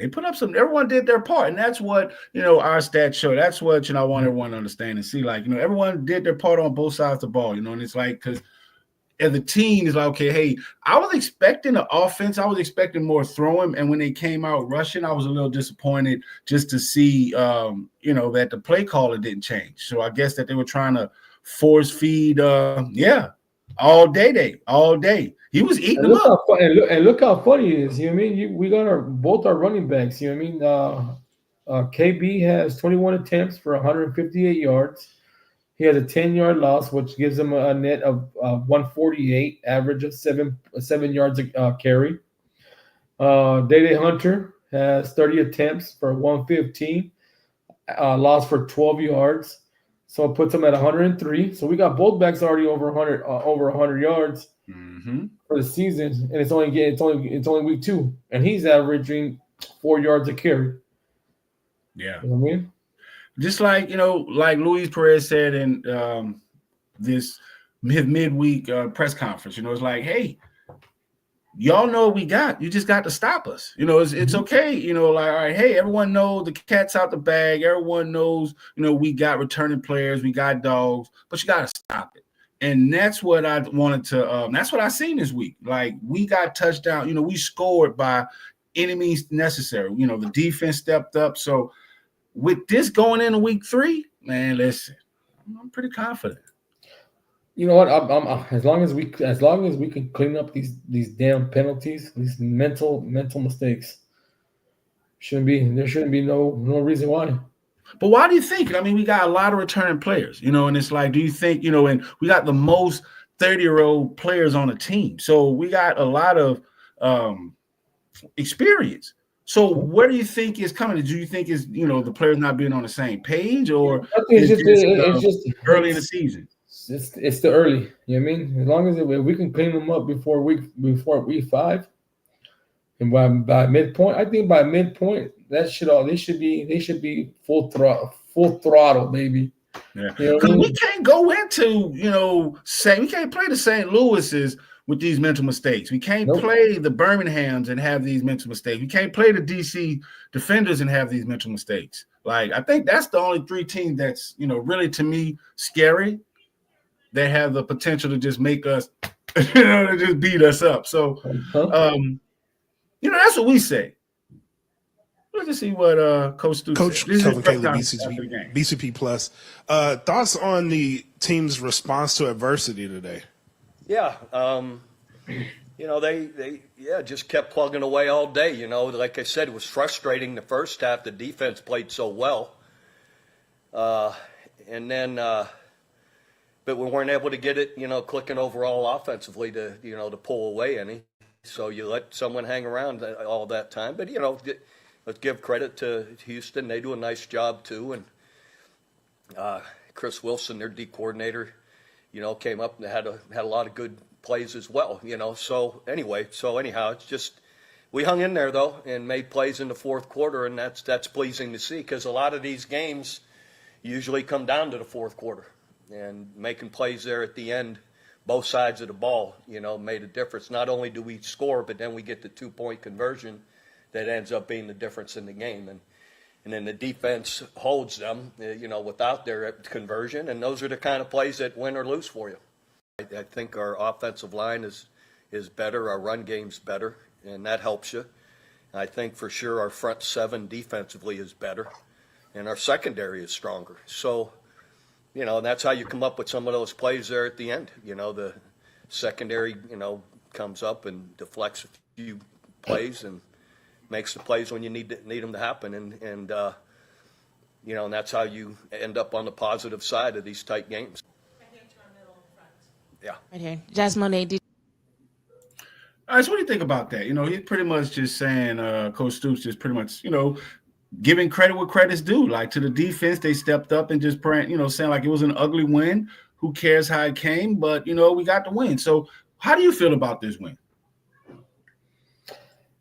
put up everyone did their part, and that's what, our stats show. That's what, I want everyone to understand and see, like, everyone did their part on both sides of the ball, and it's like, because as a team, it's like, okay, hey, I was expecting the offense. I was expecting more throwing, and when they came out rushing, I was a little disappointed just to see, that the play caller didn't change. So I guess that they were trying to force feed, all day. He was eating them up. Look how funny it is. You know what I mean? We got both our running backs. You know what I mean? KB has 21 attempts for 158 yards. He has a 10-yard loss, which gives him a net of 148, average of 7 yards a carry. Day Hunter has 30 attempts for 115, loss for 12 yards. So it puts him at 103. So we got both backs already over 100 yards for the season, and it's only week 2, and he's averaging 4 yards a carry. Yeah, you know what I mean, just like like Luis Perez said in his midweek press conference. It's like, hey, y'all know what we got. You just got to stop us. It's okay. Like, all right, hey, everyone knows the cat's out the bag. Everyone knows, we got returning players, we got dogs, but you got to stop it. And that's what I wanted to. That's what I seen this week. Like, we got touchdown. We scored by any means necessary. The defense stepped up. So with this going into week 3, man, listen, I'm pretty confident. You know what? I'm as long as we can clean up these damn penalties, these mental mistakes. There shouldn't be no reason why. But why do you think? I mean, we got a lot of returning players, and it's like, do you think, and we got the most 30-year-old players on the team, so we got a lot of experience. So where do you think is coming? Do you think is the players not being on the same page, or I think it's just early in the season? It's the early. You know what I mean? As long as we can clean them up before week 5, and by midpoint, I think by midpoint they should be full throttle, baby. Yeah, because we can't go into we can't play the St. Louis's with these mental mistakes. We can't Nope. play the Birminghams and have these mental mistakes. We can't play the DC Defenders and have these mental mistakes. Like, I think that's the only 3 teams that's, really to me scary. They have the potential to just make us, to just beat us up. So, that's what we say. Let's just see what Coach Stoops Coach said. Kelvin Cayley, BCP Plus. Thoughts on the team's response to adversity today? Yeah, they just kept plugging away all day. Like I said, it was frustrating the first half. The defense played so well, and then, but we weren't able to get it, clicking overall offensively to pull away any. So you let someone hang around all that time. But let's give credit to Houston; they do a nice job too. And Chris Wilson, their D coordinator, came up and had a lot of good plays as well, So anyhow, it's just we hung in there though and made plays in the fourth quarter, and that's pleasing to see because a lot of these games usually come down to the fourth quarter, and making plays there at the end, both sides of the ball, made a difference. Not only do we score, but then we get the 2-point conversion that ends up being the difference in the game, and then the defense holds them, without their conversion, and those are the kind of plays that win or lose for you. I think our offensive line is better, our run game's better, and that helps you. I think for sure our front 7 defensively is better, and our secondary is stronger. So, and that's how you come up with some of those plays there at the end. The secondary, comes up and deflects a few plays and makes the plays when you need them to happen, and that's how you end up on the positive side of these tight games. Yeah. Right here. Jasmine, all right, so what do you think about that? He's pretty much just saying, Coach Stoops just pretty much, giving credit where credit's due. Like to the defense, they stepped up and just saying like it was an ugly win. Who cares how it came? But, we got the win. So how do you feel about this win?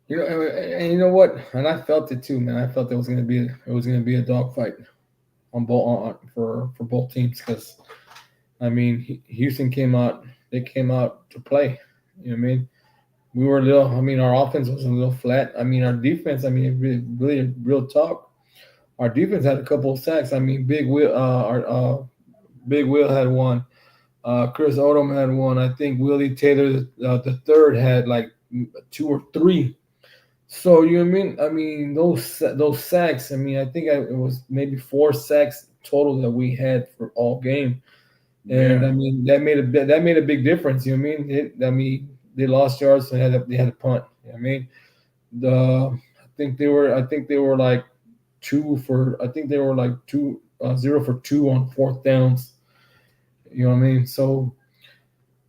And you know what? And I felt it too, man. I felt it was going to be a dogfight for both teams because, Houston came out. They came out to play. You know what I mean? We were a little. Our offense was a little flat. Our defense. Really, real talk. Our defense had a couple of sacks. Big Will. Big Will had one. Chris Odom had one. I think Willie Taylor, the third, had like 2 or 3. So you know what I mean? Those sacks. I think it was maybe 4 sacks total that we had for all game, and that made a big difference. You know what I mean? They lost yards and they had a punt. You know what I mean? I think they were like 0 for 2 on 4th downs. You know what I mean? So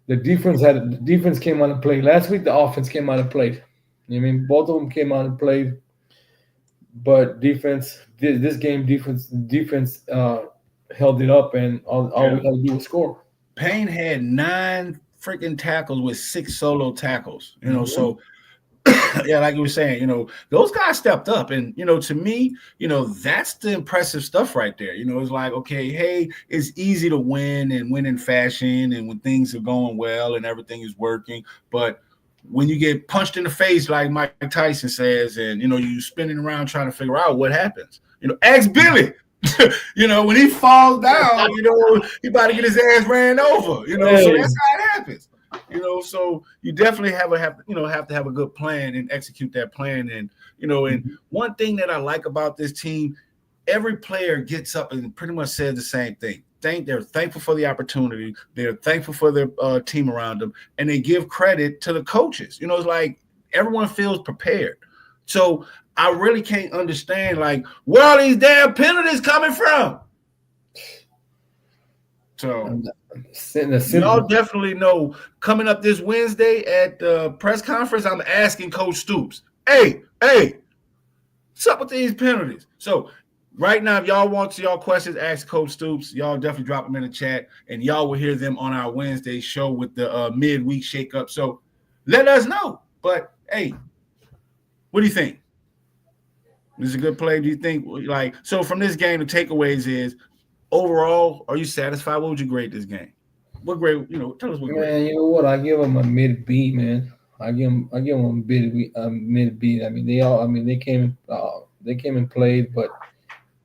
the defense came out and played. Last week the offense came out and played. You know what I mean? Both of them came out and played, but defense held it up, and all we had to do was score. Payne had 9 freaking tackles with 6 solo tackles. So yeah, like you were saying, those guys stepped up, and to me, that's the impressive stuff right there. It's like, okay, hey, it's easy to win and win in fashion, and when things are going well and everything is working, but when you get punched in the face, like Mike Tyson says, and you spinning around trying to figure out what happens. Ask Billy. When he falls down, he about to get his ass ran over. So that's how it happens. So you definitely have to have a good plan and execute that plan. And and one thing that I like about this team, every player gets up and pretty much says the same thing. They're thankful for the opportunity. They're thankful for their team around them, and they give credit to the coaches. It's like everyone feels prepared. So I really can't understand where all these damn penalties coming from. So y'all definitely know coming up this Wednesday at the press conference, I'm asking Coach Stoops, hey, what's up with these penalties? So right now, if y'all want y'all questions, ask Coach Stoops. Y'all definitely drop them in the chat, and y'all will hear them on our Wednesday show with the midweek shakeup. So let us know. But, hey, what do you think? This is a good play. Do you think, so from this game, the takeaways is, overall, are you satisfied? What would you grade this game? What grade? You know, tell us what grade. Man, you know what? I give them a mid B, man. I give them a mid B. I mean, they came and played, but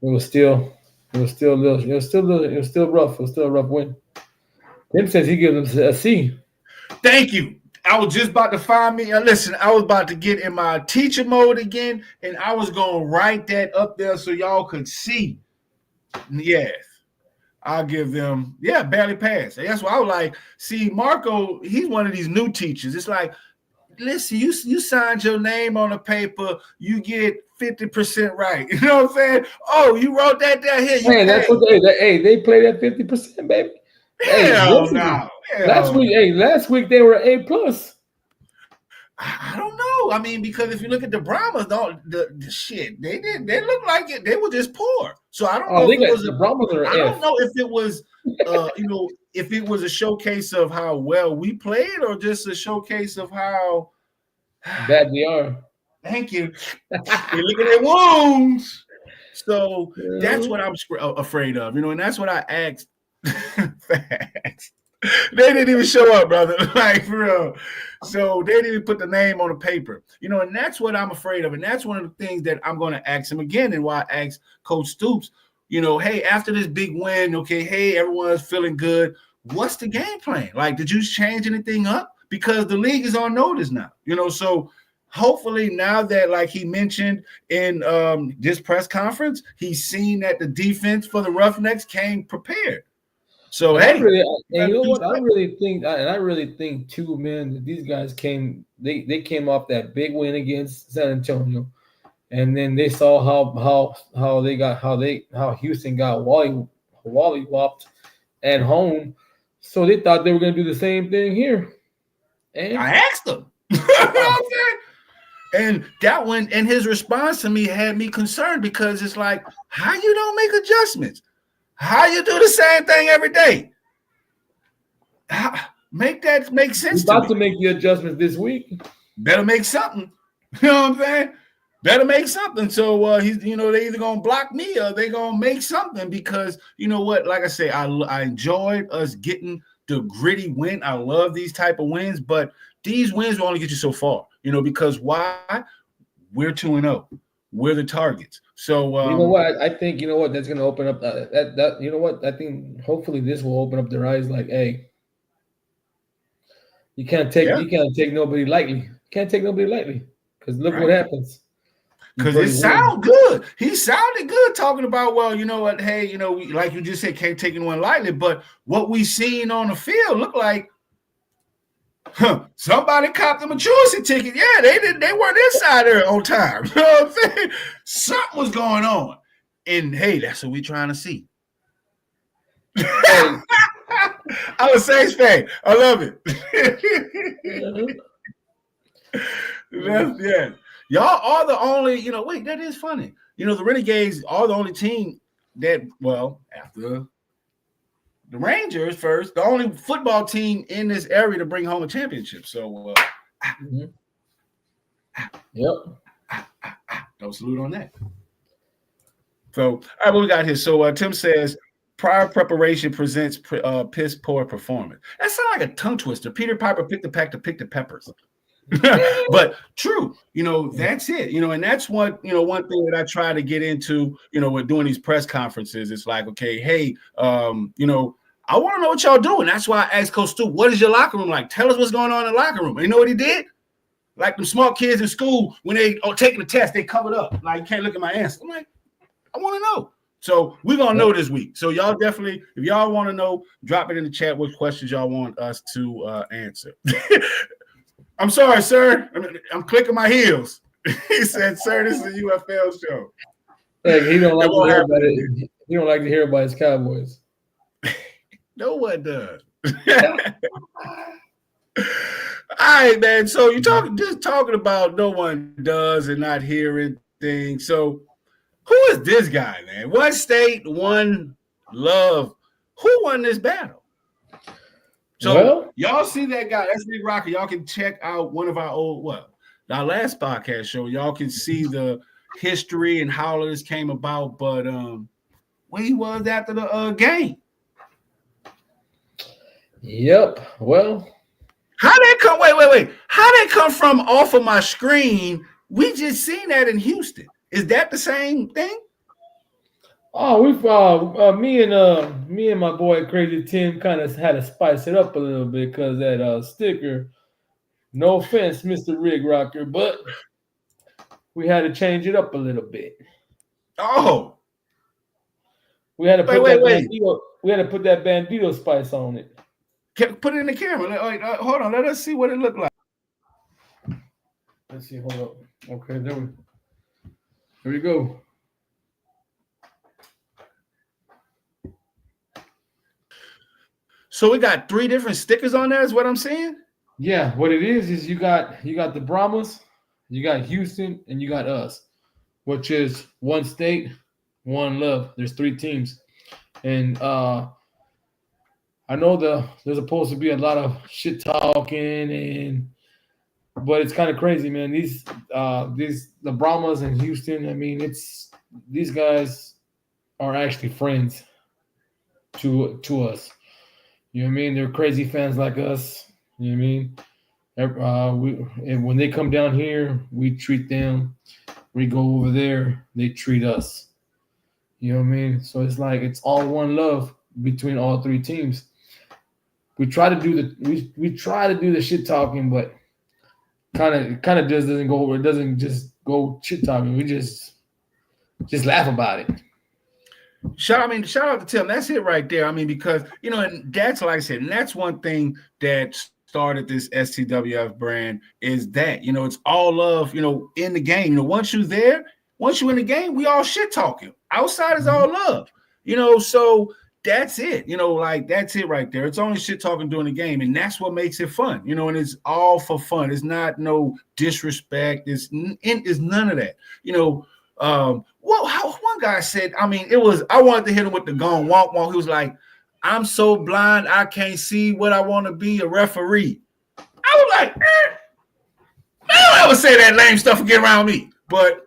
it was still rough. It was still a rough win. Tim says he gives them a C. Thank you. I was just about to find me. Listen, I was about to get in my teacher mode again, and I was going to write that up there so y'all could see. Yes. I'll give them, barely pass. That's why I was like, see, Marco, he's one of these new teachers. It's like, listen, you signed your name on a paper, you get 50% right. You know what I'm saying? Oh, you wrote that down here. Man, that's what they played at 50%, baby. Hell no. Last week they were A+. I don't know. I mean, because if you look at the Brahmas, the shit, they look like it. They were just poor. So I don't know if it was the Brahmas are I don't know if it was if it was a showcase of how well we played or just a showcase of how bad we are. Thank you. They're looking at wounds. So that's what I'm afraid of, and that's what I asked. Facts. They didn't even show up, brother. Like, for real. So they didn't even put the name on the paper. And that's what I'm afraid of. And that's one of the things that I'm going to ask him again, and why I asked Coach Stoops, hey, after this big win, okay, hey, everyone's feeling good. What's the game plan? Like, did you change anything up? Because the league is on notice now, so hopefully now that, like he mentioned in this press conference, he's seen that the defense for the Roughnecks came prepared. So hey, you know what? I really think too, man, that these guys came off that big win against San Antonio, and then they saw how Houston got wallywhopped at home, so they thought they were going to do the same thing here. And I asked them, you know what I'm saying? And that one, and his response to me had me concerned, because it's like, how you don't make adjustments? How you do the same thing every day? Make that make sense. We're about to make the adjustments this week. Better make something. You know what I'm saying? Better make something. So he's, they either gonna block me or they gonna make something, because you know what? Like I say, I enjoyed us getting the gritty win. I love these type of wins, but these wins will only get you so far. Because why? We're 2-0. We're the targets. So you know what? I think that's going to open up that. You know what? I think hopefully this will open up their eyes. Like, hey, you can't take nobody lightly. You can't take nobody lightly, because look what happens. Because it sounds good. He sounded good talking about, well, you know what? Hey, we, like you just said, can't take anyone lightly. But what we seen on the field looked like, somebody copped them a maturity ticket. Yeah, they weren't inside there on time. You know what I'm saying? Something was going on. And hey, that's what we're trying to see. I'm a Saints fan. I love it. Yeah. Y'all are the only, wait, that is funny. The Renegades are the only team that, after the Rangers first, the only football team in this area to bring home a championship. So, don't salute on that. So, all right, what we got here? So, Tim says, prior preparation presents piss poor performance. That sounds like a tongue twister. Peter Piper picked the pack to pick the peppers. But true, that's it. And that's what, one thing that I try to get into, with doing these press conferences. It's like, okay, hey, I want to know what y'all doing. That's why I asked Coach Stu, what is your locker room like? Tell us what's going on in the locker room. And you know what he did? Like them smart kids in school, when they are taking the test, they covered up. Like, you can't look at my answer. I'm like, I want to know. So we're going to know this week. So y'all definitely, if y'all want to know, drop it in the chat what questions y'all want us to answer. I'm sorry, sir. I'm clicking my heels. He said, sir, this is a UFL show. Hey, he don't like to hear about it. He don't like to hear about his Cowboys. No one does. All right, man. So you're talking about no one does and not hearing things. So who is this guy, man? One state, one love. Who won this battle? So y'all see that guy? That's Big Rocker. Y'all can check out one of our our last podcast show. Y'all can see the history and how all this came about. But where he was after the game. Yep. Well, how that come? Wait. How that come from off of my screen? We just seen that in Houston. Is that the same thing? oh, we me and my boy Crazy Tim kind of had to spice it up a little bit because that sticker. No offense, Mr. Rig Rocker, but we had to change it up a little bit. Oh, we had to put wait. Bandito, we had to put that Bandito spice on it. Put it in the camera. Hold on. Let us see what it looked like. Let's see. Hold up. Okay, there we go. So we got 3 different stickers on there. Is what I'm saying? Yeah. What it is you got the Brahmas, you got Houston, and you got us, which is one state, one love. There's 3 teams, and I know there's supposed to be a lot of shit talking but it's kind of crazy, man. The Brahmas and Houston. I mean, these guys are actually friends to us. You know what I mean? They're crazy fans like us. You know what I mean? And when they come down here, we treat them. We go over there, they treat us. You know what I mean? So it's like it's all one love between all 3 teams. We try to do the shit talking, but kind of just doesn't go. It doesn't just go shit talking. We just laugh about it. Shout out to Tim. That's it right there. I mean, because and that's like I said, and that's one thing that started this STWF brand is that it's all love. In the game. Once you're in the game, we all shit talking. Outside is all love. So. That's it, that's it right there. It's only shit talking during the game, and that's what makes it fun, and it's all for fun. It's not no disrespect. It's none of that, how one guy said, I wanted to hit him with the gong wonk wonk. He was like, I'm so blind, I can't see what I want to be, a referee. I was like, don't ever say that lame stuff again around me, but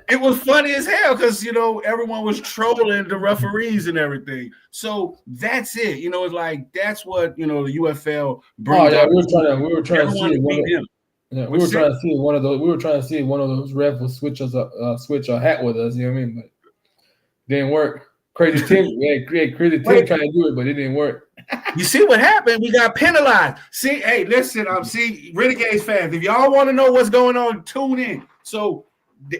it was funny as hell because everyone was trolling the referees and everything. So that's it. It's like that's what the UFL brings. Oh yeah, we were trying to see one of those. We were trying to see if one of those refs would switch a hat with us. You know what I mean? But it didn't work. Crazy Tim, Crazy Tim trying to do it, but it didn't work. You see what happened? We got penalized. See, hey, listen, Renegades fans, if y'all want to know what's going on, tune in. So.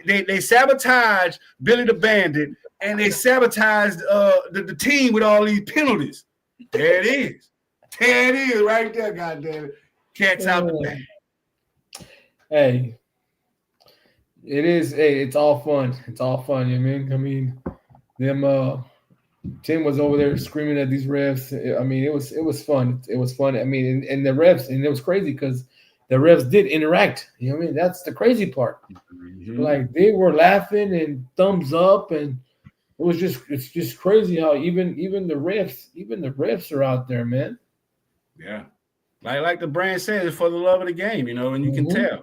They sabotaged Billy the Bandit and they sabotaged the team with all these penalties. There it is. There it is right there, goddamn it. Cat's out the bag. Hey, it is. Hey, it's all fun. It's all fun. You know what I mean? Them Tim was over there screaming at these refs. I mean, it was fun. It was fun. I mean, and the refs, and it was crazy because the refs did interact. You know what I mean? That's the crazy part. Mm-hmm. Like they were laughing and thumbs up, and it's just crazy how even the refs are out there, man. Yeah. Like the brand says, it's for the love of the game, and you can tell.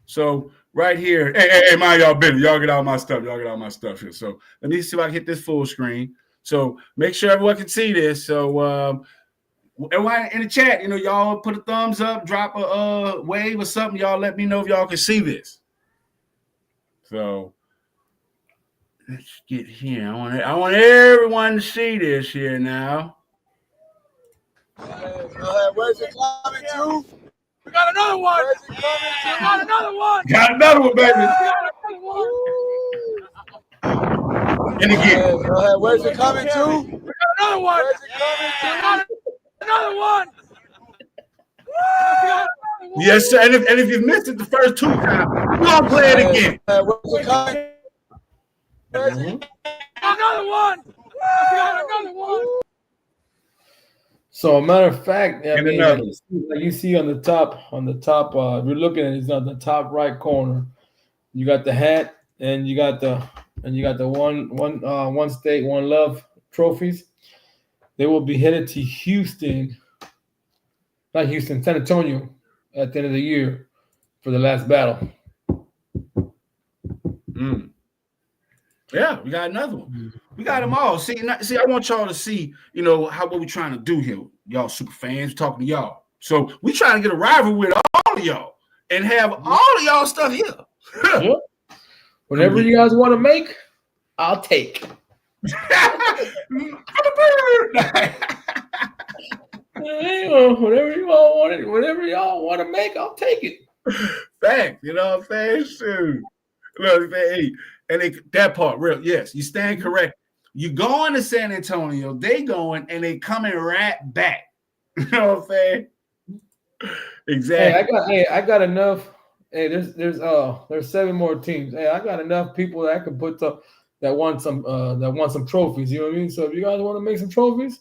So right here, hey, mind y'all business. Y'all get all my stuff. Here. So let me see if I can hit this full screen. So make sure everyone can see this. So everyone in the chat, y'all put a thumbs up, drop a wave or something. Y'all let me know if y'all can see this. So let's get here. I want everyone to see this here now. Where's it coming to? We got another one. Where's it coming to? We got another one. Got another one, baby. We got another one. And again. Where's it coming to? We got another one. Where's it coming to? Another one. Yes, sir. And if you've missed it the first 2 times, we're going to play it again. Where's it coming? Another one. We got another one. So, a matter of fact, you see on the top, if you're looking at it, it's on the top right corner. You got the hat, and you got the one state, one love trophies. They will be headed to San Antonio, at the end of the year for the last battle. Yeah, we got another one. We got them all. See, I want y'all to see, what we're trying to do here. Y'all super fans, talking to y'all. So we trying to get a rivalry with all of y'all and have all of y'all stuff here. Yep. Whatever you guys want to make, I'll take. Whatever y'all want to make, I'll take it. Fact, you know what I'm saying? Shoot. Look, hey, and that part, real, yes, you stand correct. You going to San Antonio, they going, and they coming right back. You know what I'm saying? Exactly. I got enough. Hey, there's 7 more teams. Hey, I got enough people that I can put up that want some trophies. You know what I mean? So if you guys want to make some trophies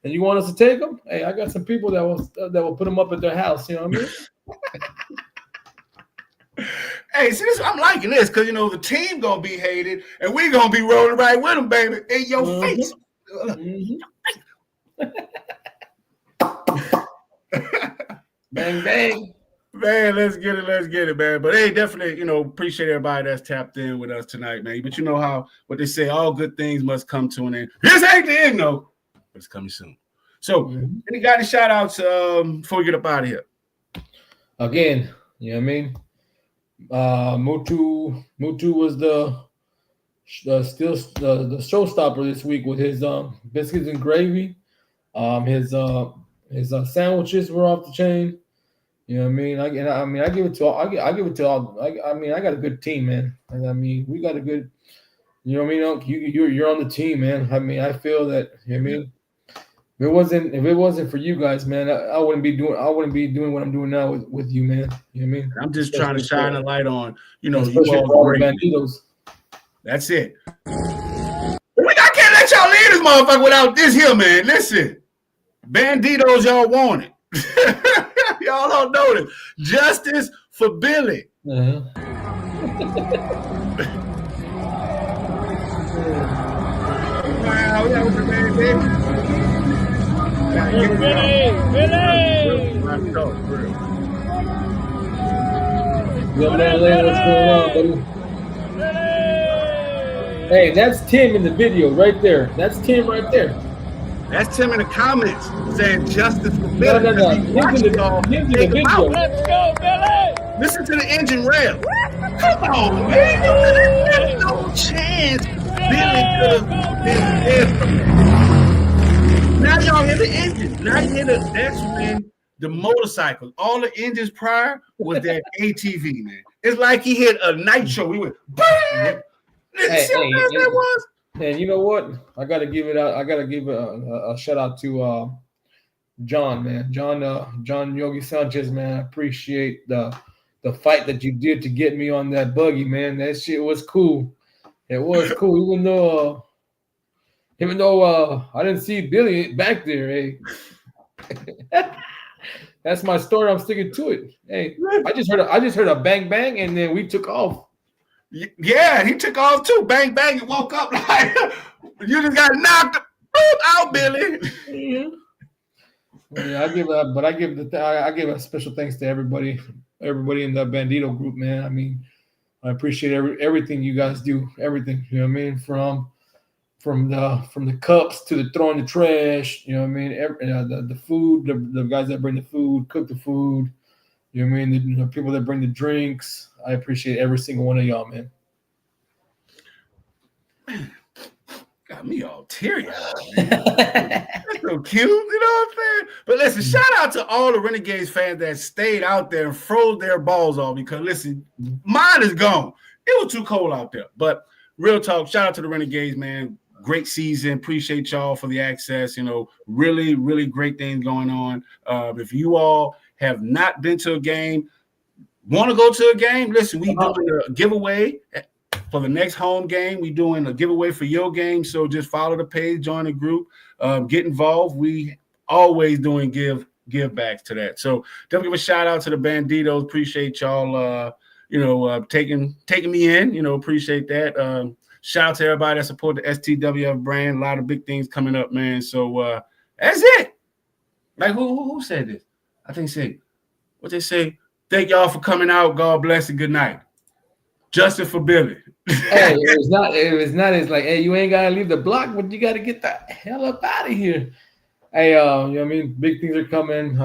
and you want us to take them, hey, I got some people that will put them up at their house. You know what I mean? Hey, see, I'm liking this because the team gonna be hated and we gonna be rolling right with them, baby, in your face. Bang bang. Man, let's get it, man. But hey, definitely, appreciate everybody that's tapped in with us tonight, man. But you know what they say, all good things must come to an end. This ain't the end, though, but it's coming soon. So, any got any shout outs before we get up out of here? Again, you know what I mean? Mutu was the showstopper this week with his biscuits and gravy. His sandwiches were off the chain. You know what I mean? I give it to all. I give it to all. I got a good team, man. We got a good. You know what I mean? You're on the team, man. I feel that. You know what I mean? If it wasn't for you guys, man, I wouldn't be doing what I'm doing now with you, man. You know what I mean? I'm just trying to shine a light on, you all great. Banditos. That's it. I can't let y'all leave this motherfucker without this here, man. Listen, Banditos, y'all want it. Y'all don't know this. Justice for Billy. Uh-huh. Wow, that was a man, baby. Billy! What's going on, buddy? Hey, that's Tim in the video right there. That's Tim right there. That's Tim in the comments saying justice for Billy. No. Tim's in the video. Let's go, Billy! Listen to the engine rev. Come on, man. There's no chance Billy could have been there from that. Now y'all hear the engine. Now you hear that's when the motorcycle. All the engines prior was that ATV, man. It's like he hit a nitro. We went, bam! That was. And you know what? I gotta give a shout out to John, man. John Yogi Sanchez, man. I appreciate the fight that you did to get me on that buggy, man. That shit was cool. It was cool, even though I didn't see Billy back there, hey. That's my story. I'm sticking to it. Hey, I just heard a bang bang, and then we took off. Yeah, he took off too. Bang bang, and woke up like you just got knocked out, Billy. Yeah, I give a special thanks to everybody in the Bandito group, man. I mean, I appreciate everything you guys do. Everything, you know what I mean, from the cups to the throwing the trash, you know what I mean? The food, the guys that bring the food, cook the food, you know what I mean? The people that bring the drinks. I appreciate every single one of y'all, man. Got me all teary-eyed, man. That's so cute, you know what I'm saying? But listen, shout out to all the Renegades fans that stayed out there and froze their balls off because, listen, mine is gone. It was too cold out there. But real talk, shout out to the Renegades, man. Great season. Appreciate y'all for the access. Really, really great things going on. If you all have not been to a game, want to go to a game, listen, we doing a giveaway for the next home game. We doing a giveaway for your game. So just follow the page, join the group, get involved. We always doing give backs to that. So definitely give a shout out to the Banditos. Appreciate y'all, taking me in, appreciate that. Shout out to everybody that support the STWF brand. A lot of big things coming up, man. So that's it. Like who said this? I think what they say. Thank y'all for coming out. God bless and good night. Justice for Billy. Hey, it's not. It's like, hey, you ain't gotta leave the block, but you gotta get the hell up out of here. Hey, you know what I mean? Big things are coming.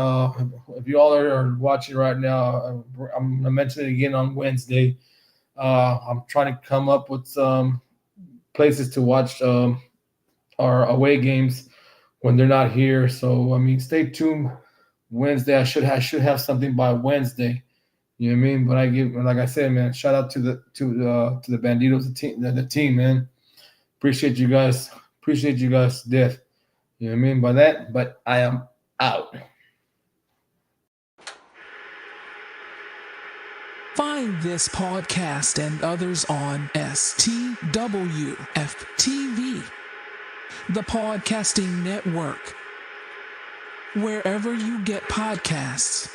If you all are watching right now, I'm gonna mention it again on Wednesday. I'm trying to come up with some places to watch our away games when they're not here. So I mean, stay tuned. Wednesday, I should have something by Wednesday. You know what I mean? But like I said, man, shout out to the Banditos, the team, man. Appreciate you guys to death. You know what I mean by that? But I am out. Find this podcast and others on STWFTV, the Podcasting Network, wherever you get podcasts.